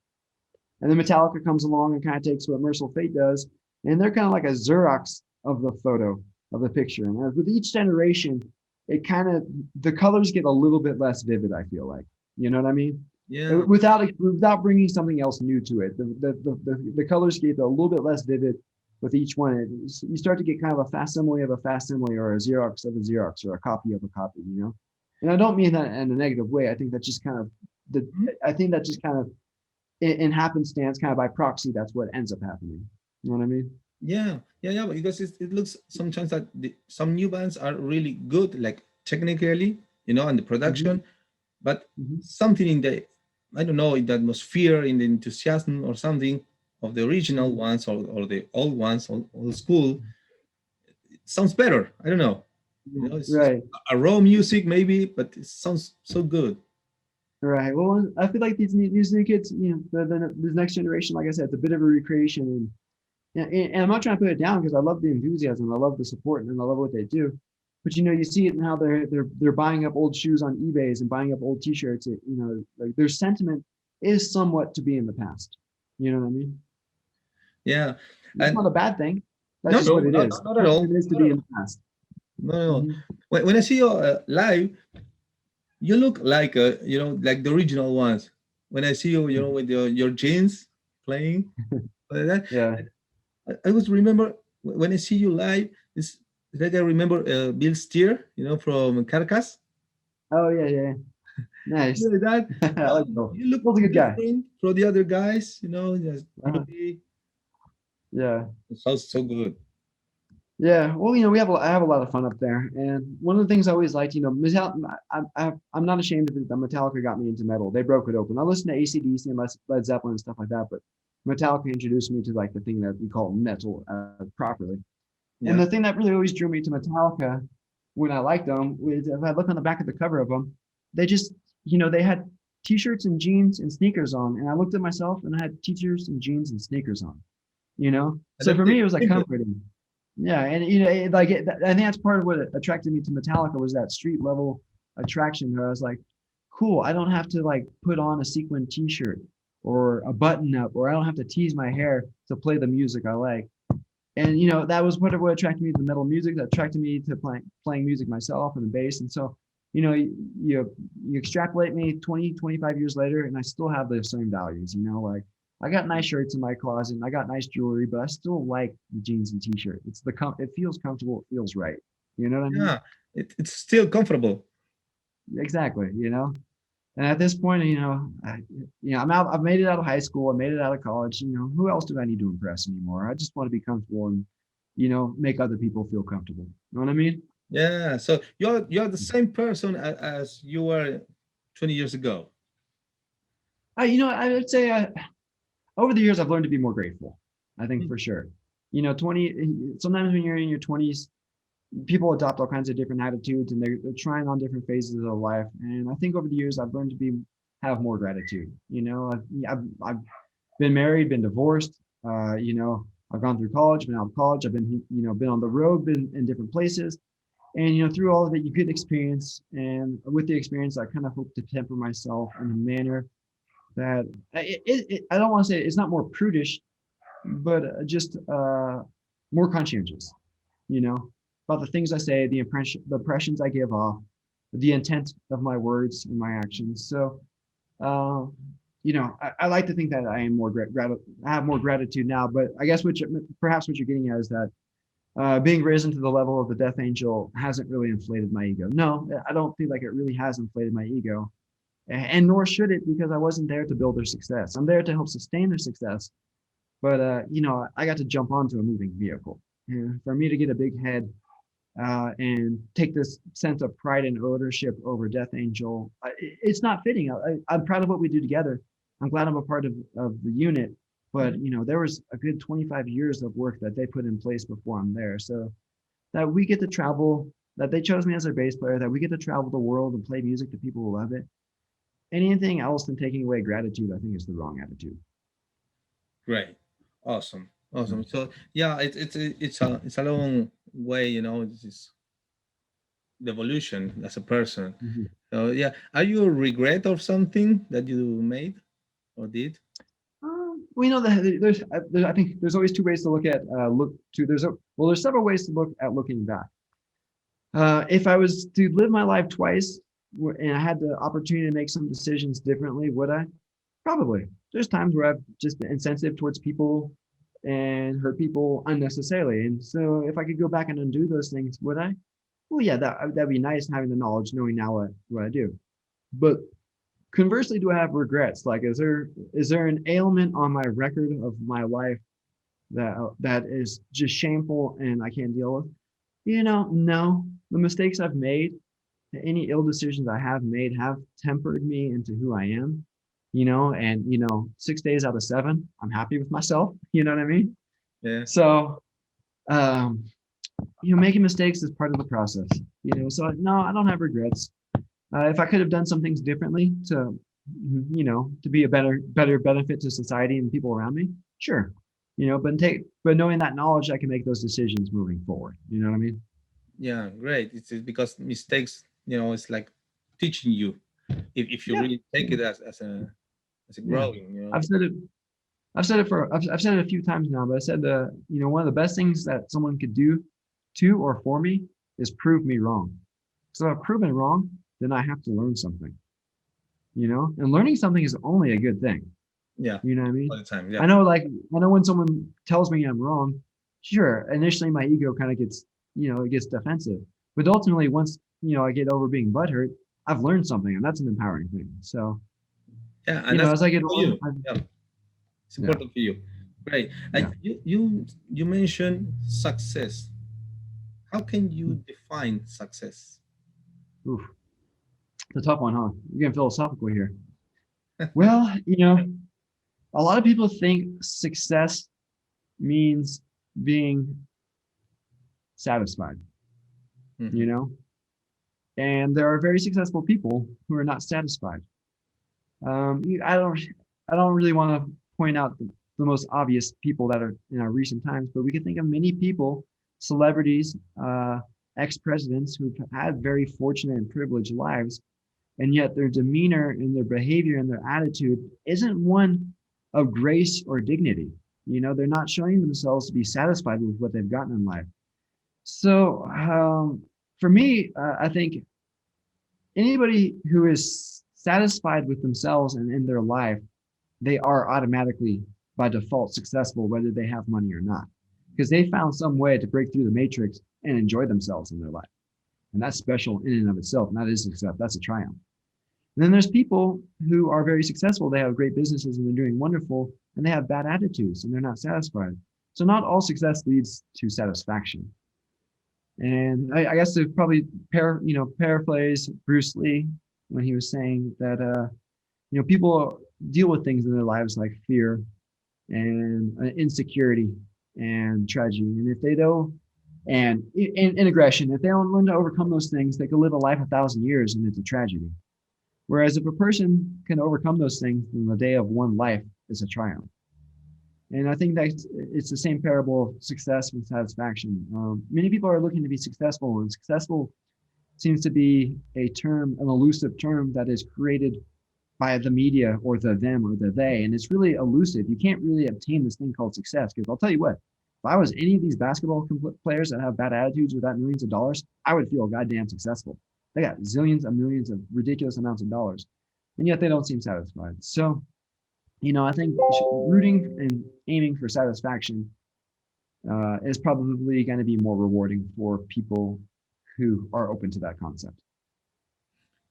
And then Metallica comes along and kind of takes what Merciful Fate does, and they're kind of like a Xerox of the photo of the picture. And with each generation, it kind of the colors get a little bit less vivid. I feel like, you know what I mean? Yeah, Without bringing something else new to it, the colors get a little bit less vivid with each one. You start to get kind of a facsimile of a facsimile, or a Xerox of a Xerox, or a copy of a copy. And I don't mean that in a negative way. I think that just kind of the mhm. I think that just kind of in happenstance, kind of by proxy, that's what ends up happening. You know what I mean? Yeah, yeah, yeah. Because it looks sometimes that some new bands are really good, like technically, and the Mm-hmm. production, but Mm-hmm. something in the, I don't know, in the atmosphere, in the enthusiasm or something of the original Mm-hmm. ones or the old ones, old school, it sounds better. I don't know. It's just Right. a raw music maybe, but it sounds so good. Right. Well, I feel like these new kids, this next generation, like I said, it's a bit of a recreation, and I'm not trying to put it down because I love the enthusiasm, I love the support, and I love what they do. But you see it in how they're buying up old shoes on eBay's and buying up old T-shirts. Like their sentiment is somewhat to be in the past. You know what I mean? Yeah, That's and not a bad thing. That's no, just no, what it is. not at all. Sentiment is to Not at be all. in the past. No, no, no. Hmm. When I see you live, you look like like the original ones. When I see you, with your jeans playing, like that, Yeah. I always remember when I see you live. It's like I remember Bill Steer, from Carcass. Oh yeah, yeah. Nice. Yeah, that I like Bill. you look Bill's a good guy. different from the other guys, just Uh, really yeah. it sounds so good. Yeah, well, I have a lot of fun up there, and one of the things I always liked, I'm not ashamed of it that Metallica got me into metal. They broke it open. I listened to AC/DC and Led Zeppelin and stuff like that, but Metallica introduced me to like the thing that we call metal properly. And the Yeah. thing that really always drew me to Metallica when I liked them was if I look on the back of the cover of them, they just, they had t-shirts and jeans and sneakers on, and I looked at myself and I had t-shirts and jeans and sneakers on, And So for everything me, it was like simple. comforting. Yeah, and I think that's part of what attracted me to Metallica was that street level attraction where I was like, cool, I don't have to like put on a sequin t-shirt or a button up, or I don't have to tease my hair to play the music I like. And that was part of what attracted me to metal music, that attracted me to playing music myself and the bass. And so, you extrapolate me 20, 25 years later, and I still have those same values, like I got nice shirts in my closet and I got nice jewelry, but I still like the jeans and t-shirt. It feels comfortable, it feels right. You know what I mean? Yeah, it's still comfortable. Exactly, And at this point, I'm out. I've made it out of high school. I made it out of college. Who else do I need to impress anymore? I just want to be comfortable and, make other people feel comfortable. You know what I mean? Yeah, so you're the same person as you were 20 years ago. I would say over the years, I've learned to be more grateful. I think for sure. 20. Sometimes when you're in your 20s, people adopt all kinds of different attitudes, and they're trying on different phases of life. And I think over the years, I've learned to have more gratitude. I've been married, been divorced. I've gone through college, been out of college. I've been on the road, been in different places. And, through all of it, you get experience. And with the experience, I kind of hope to temper myself in a manner that I don't want to say it's not more prudish, but just more conscientious, you know, about the things I say, the impressions I give off, the intent of my words and my actions. So, uh, I like to think that I am I have more gratitude now. But I guess perhaps what you're getting at is that being risen to the level of the Death Angel hasn't really inflated my ego. No, I don't feel like it really has inflated my ego, and nor should it, because I wasn't there to build their success. I'm there to help sustain their success. But I got to jump onto a moving vehicle. And for me to get a big head and take this sense of pride and ownership over Death Angel, it's not fitting. I'm proud of what we do together. I'm glad I'm a part of the unit. But there was a good 25 years of work that they put in place before I'm there. So that we get to travel, that they chose me as their bass player, that we get to travel the world and play music to people who love it. Anything else than taking away gratitude, I think, is the wrong attitude. Great, awesome, awesome. So yeah, it's a long way, This is the evolution as a person. Mhm. So yeah, are you a regret of something that you made or did? Well, I think there's always two ways to look to. There's several ways to look at looking back. If I was to live my life twice and I had the opportunity to make some decisions differently, would I? Probably. There's times where I've just been insensitive towards people and hurt people unnecessarily. And so if I could go back and undo those things, would I? Well, yeah, that'd be nice having the knowledge, knowing now what I do. But conversely, do I have regrets? Like, is there an ailment on my record of my life that is just shameful and I can't deal with? No. The mistakes I've made, any ill decisions I have made have tempered me into who I am. And 6 days out of 7, I'm happy with myself. You know what I mean? Yeah, So, um, making mistakes is part of the process. So no, I don't have regrets. If I could have done some things differently to be a better benefit to society and people around me, sure. But knowing that knowledge, I can make those decisions moving forward. You know what I mean? yeah, great. It's because mistakes, it's like teaching you if you Yeah. really take it as a Yeah. growing, I've said it. I've said it a few times now, but I said one of the best things that someone could do to or for me is prove me wrong. So if I've proven wrong, then I have to learn something. And learning something is only a good thing. Yeah, You know what I mean? all the time. I Yeah, know, like, I know when someone tells me I'm wrong, sure, initially my ego kind of gets, it gets defensive. But ultimately, once, I get over being butthurt, I've learned something, and that's an empowering thing. So, Yeah, and that's as I get for older, you. Yeah, it's yeah, important for you. Great. yeah. You mentioned success. How can you define success? Oof, it's a tough one, huh? We're getting philosophical here. Well, a lot of people think success means being satisfied, you Mhm. know, and there are very successful people who are not satisfied. I don't really want to point out the most obvious people that are in our recent times, but we can think of many people, celebrities, ex-presidents who've had very fortunate and privileged lives, and yet their demeanor and their behavior and their attitude isn't one of grace or dignity. They're not showing themselves to be satisfied with what they've gotten in life. So, for me, I think anybody who is satisfied with themselves and in their life, they are automatically by default successful, whether they have money or not, because they found some way to break through the matrix and enjoy themselves in their life. And that's special in and of itself. And that is success. That's a triumph. And then there's people who are very successful. They have great businesses and they're doing wonderful, and they have bad attitudes and they're not satisfied. So not all success leads to satisfaction. And I guess to probably paraphrase Bruce Lee when he was saying that people deal with things in their lives like fear and insecurity and tragedy. And if they don't, and aggression, if they don't learn to overcome those things, they could live a life 1,000 years and it's a tragedy. Whereas if a person can overcome those things, then the day of one life is a triumph. And I think that it's the same parable of success and satisfaction. Many people are looking to be successful, and successful seems to be a term, an elusive term that is created by the media or the them or the they. And it's really elusive. You can't really obtain this thing called success. Because I'll tell you what, if I was any of these basketball players that have bad attitudes without millions of dollars, I would feel goddamn successful. They got zillions of millions of ridiculous amounts of dollars, and yet they don't seem satisfied. So, I think rooting and aiming for satisfaction is probably going to be more rewarding for people who are open to that concept.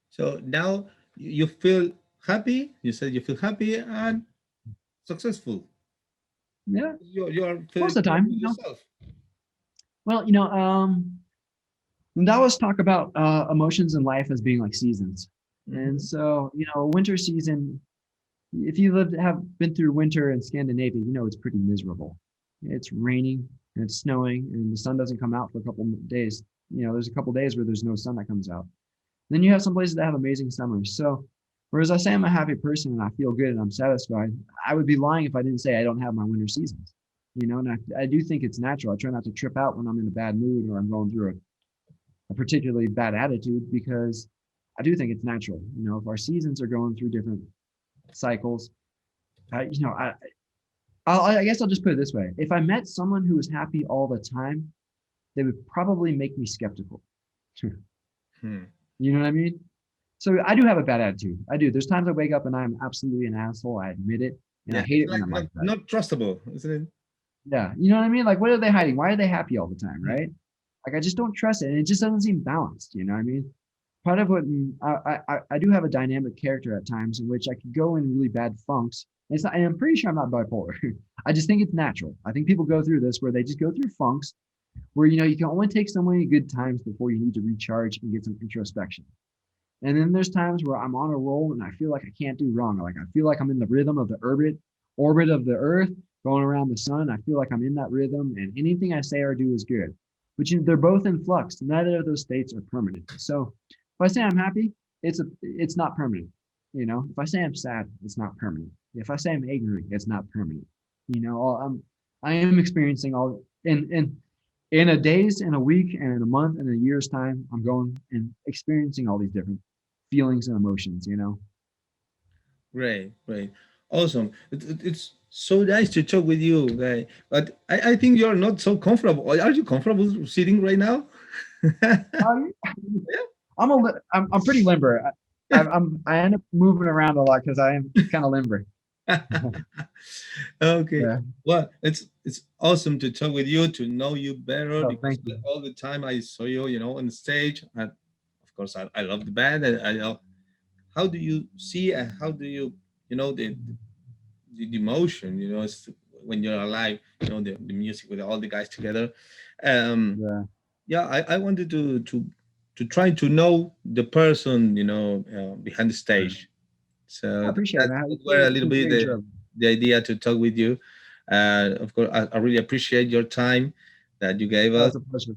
So now you feel happy. You said you feel happy and successful. Yeah, You are most feeling of the good time, with yourself. Well, that was talk about emotions in life as being like seasons. And Hmm. so, winter season, if you have been through winter in Scandinavia, it's pretty miserable. It's raining and it's snowing and the sun doesn't come out for a couple of days. There's a couple of days where there's no sun that comes out. Then you have some places that have amazing summers. So, whereas I say I'm a happy person and I feel good and I'm satisfied, I would be lying if I didn't say I don't have my winter seasons. And I do think it's natural. I try not to trip out when I'm in a bad mood or I'm going through a particularly bad attitude because I do think it's natural. If our seasons are going through different cycles, I, you know, I guess I'll just put it this way: if I met someone who was happy all the time, they would probably make me skeptical. Hmm. You know what I mean? So I do have a bad attitude. I do. There's times I wake up and I'm absolutely an asshole. I admit it, and I Yeah, hate it's it when like I'm like that. not trustable, isn't it? Yeah, you know what I mean? Like, what are they hiding? Why are they happy all the time, Hmm. right? Like, I just don't trust it, and it just doesn't seem balanced. You know what I mean? Part of what I do have a dynamic character at times in which I could go in really bad funks. And it's not, and I'm pretty sure I'm not bipolar. I just think it's natural. I think people go through this where they just go through funks where you can only take so many good times before you need to recharge and get some introspection. And then there's times where I'm on a roll and I feel like I can't do wrong. Like I feel like I'm in the rhythm of the orbit of the earth going around the sun. I feel like I'm in that rhythm and anything I say or do is good. But they're both in flux. Neither of those states are permanent. So if I say I'm happy, it's not permanent. If I say I'm sad, it's not permanent. If I say I'm angry, it's not permanent. I am experiencing all in a days, in a week, and in a month, and a year's time, I'm going and experiencing all these different feelings and emotions. Great, great, awesome. It's so nice to talk with you, guy. But I think you're not so comfortable. Are you comfortable sitting right now? Um, I'm pretty limber. I end up moving around a lot because I am kind of limber. Okay. Yeah. Well, it's awesome to talk with you, to know you better Oh, because thank you. all the time I saw you, on stage, and of Of course, I love the band, and I know how do you see and how do you the emotion, when you're alive, the music with all the guys together. Um, Yeah, yeah, I wanted to try to know the person, behind the sure. stage. So I appreciate it, man. that It's were a been, little it's bit been enjoyable. the idea to talk with you. Of course, I really appreciate your time that you gave Oh, us. it's a pleasure.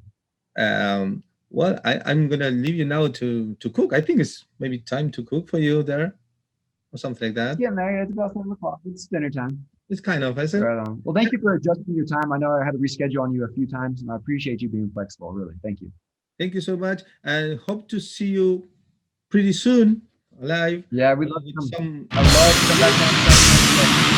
Um, well, I'm gonna leave you now to cook. I think it's maybe time to cook for you there or something like It's that. getting there. It's about 7 o'clock. It's dinner time. It's kind of, is it? Right on. Well, thank you for adjusting your time. I know I had to reschedule on you a few times, and I appreciate you being flexible. Really, thank you. Thank you so much, and hope to see you pretty soon live Yeah, we'd love to with come. some I would love to come back down to Sacramento.